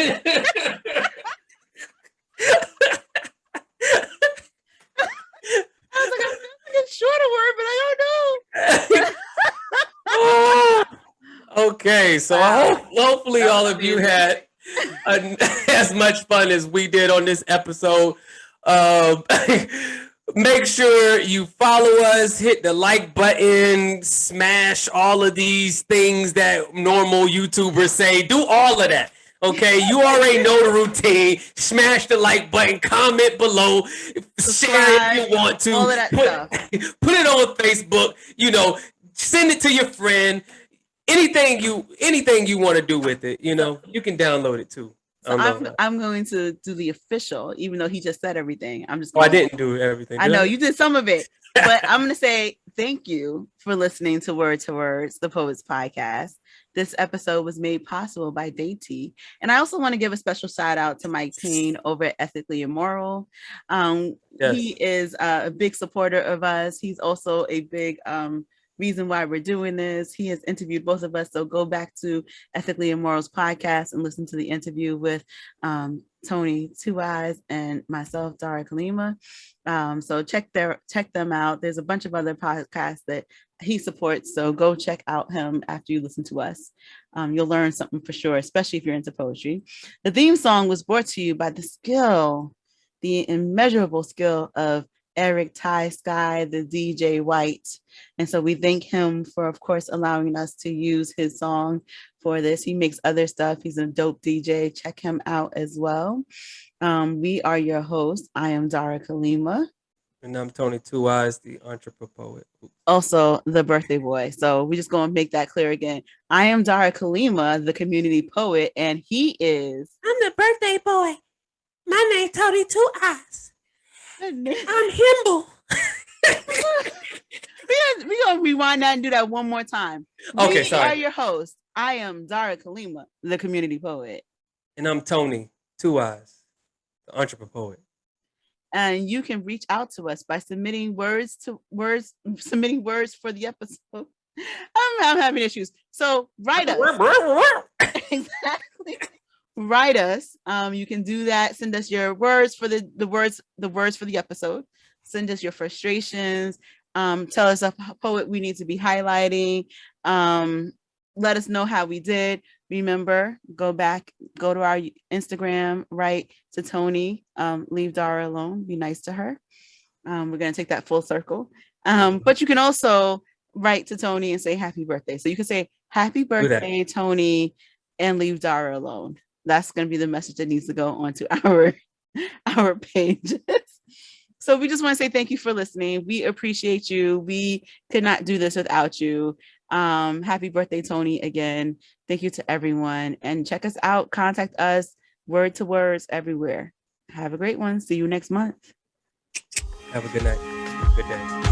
was like, I'm thinking shorter word, but I don't know.
Okay, so wow. Hopefully all of you had as much fun as we did on this episode. Make sure you follow us, hit the like button, smash all of these things that normal YouTubers say. Do all of that. Okay, you already know the routine. Smash the like button, comment below, share if you want to.
All of that stuff.
Put it on Facebook. You know, send it to your friend. Anything you want to do with it, you know, you can download it too.
So I'm going to do the official, even though he just said everything. I'm just.
I didn't do everything.
I know you did some of it, but I'm going to say thank you for listening to Word to Words, the Poets Podcast. This episode was made possible by Dainty, and I also want to give a special shout out to Mike Payne over at Ethically Immoral. Yes. He is a big supporter of us. He's also a big reason why we're doing this. He has interviewed both of us, so go back to Ethically Immoral's podcast and listen to the interview with Tonii, Two Eyes, and myself, Dara Kalima. So check them out. There's a bunch of other podcasts that he supports, so go check out him after you listen to us. You'll learn something for sure, especially if you're into poetry. The theme song was brought to you by the immeasurable skill of Eric Ty Sky, the DJ White. And so we thank him for, of course, allowing us to use his song for this. He makes other stuff. He's a dope DJ. Check him out as well. We are your hosts. I am Dara Kalima.
And I'm Tonii, Two Eyes, the Entreprepoet.
Also the birthday boy. So we're just going to make that clear again. I am Dara Kalima, the community poet, and he is...
I'm the birthday boy. My name's Tonii, Two Eyes. I'm Himble.
We're going to rewind that and do that one more time.
Okay, sorry.
We are your hosts. I am Dara Kalima, the community poet.
And I'm Tonii, Two Eyes, the Entreprepoet.
And you can reach out to us by submitting words for the episode. I'm having issues. So write us. Exactly. Write us. You can do that. Send us your words for the words for the episode. Send us your frustrations. Tell us a poet we need to be highlighting. Let us know how we did. Remember, go to our Instagram, write to Tonii, leave Dara alone, be nice to her. We're going to take that full circle. But you can also write to Tonii and say happy birthday. So you can say happy birthday, Tonii, and leave Dara alone. That's going to be the message that needs to go onto our pages. So we just want to say thank you for listening. We appreciate you. We could not do this without you. Happy birthday, Tonii, again. Thank you to everyone. And check us out. Contact us. Word to Words everywhere. Have a great one. See you next month.
Have a good night. Good day.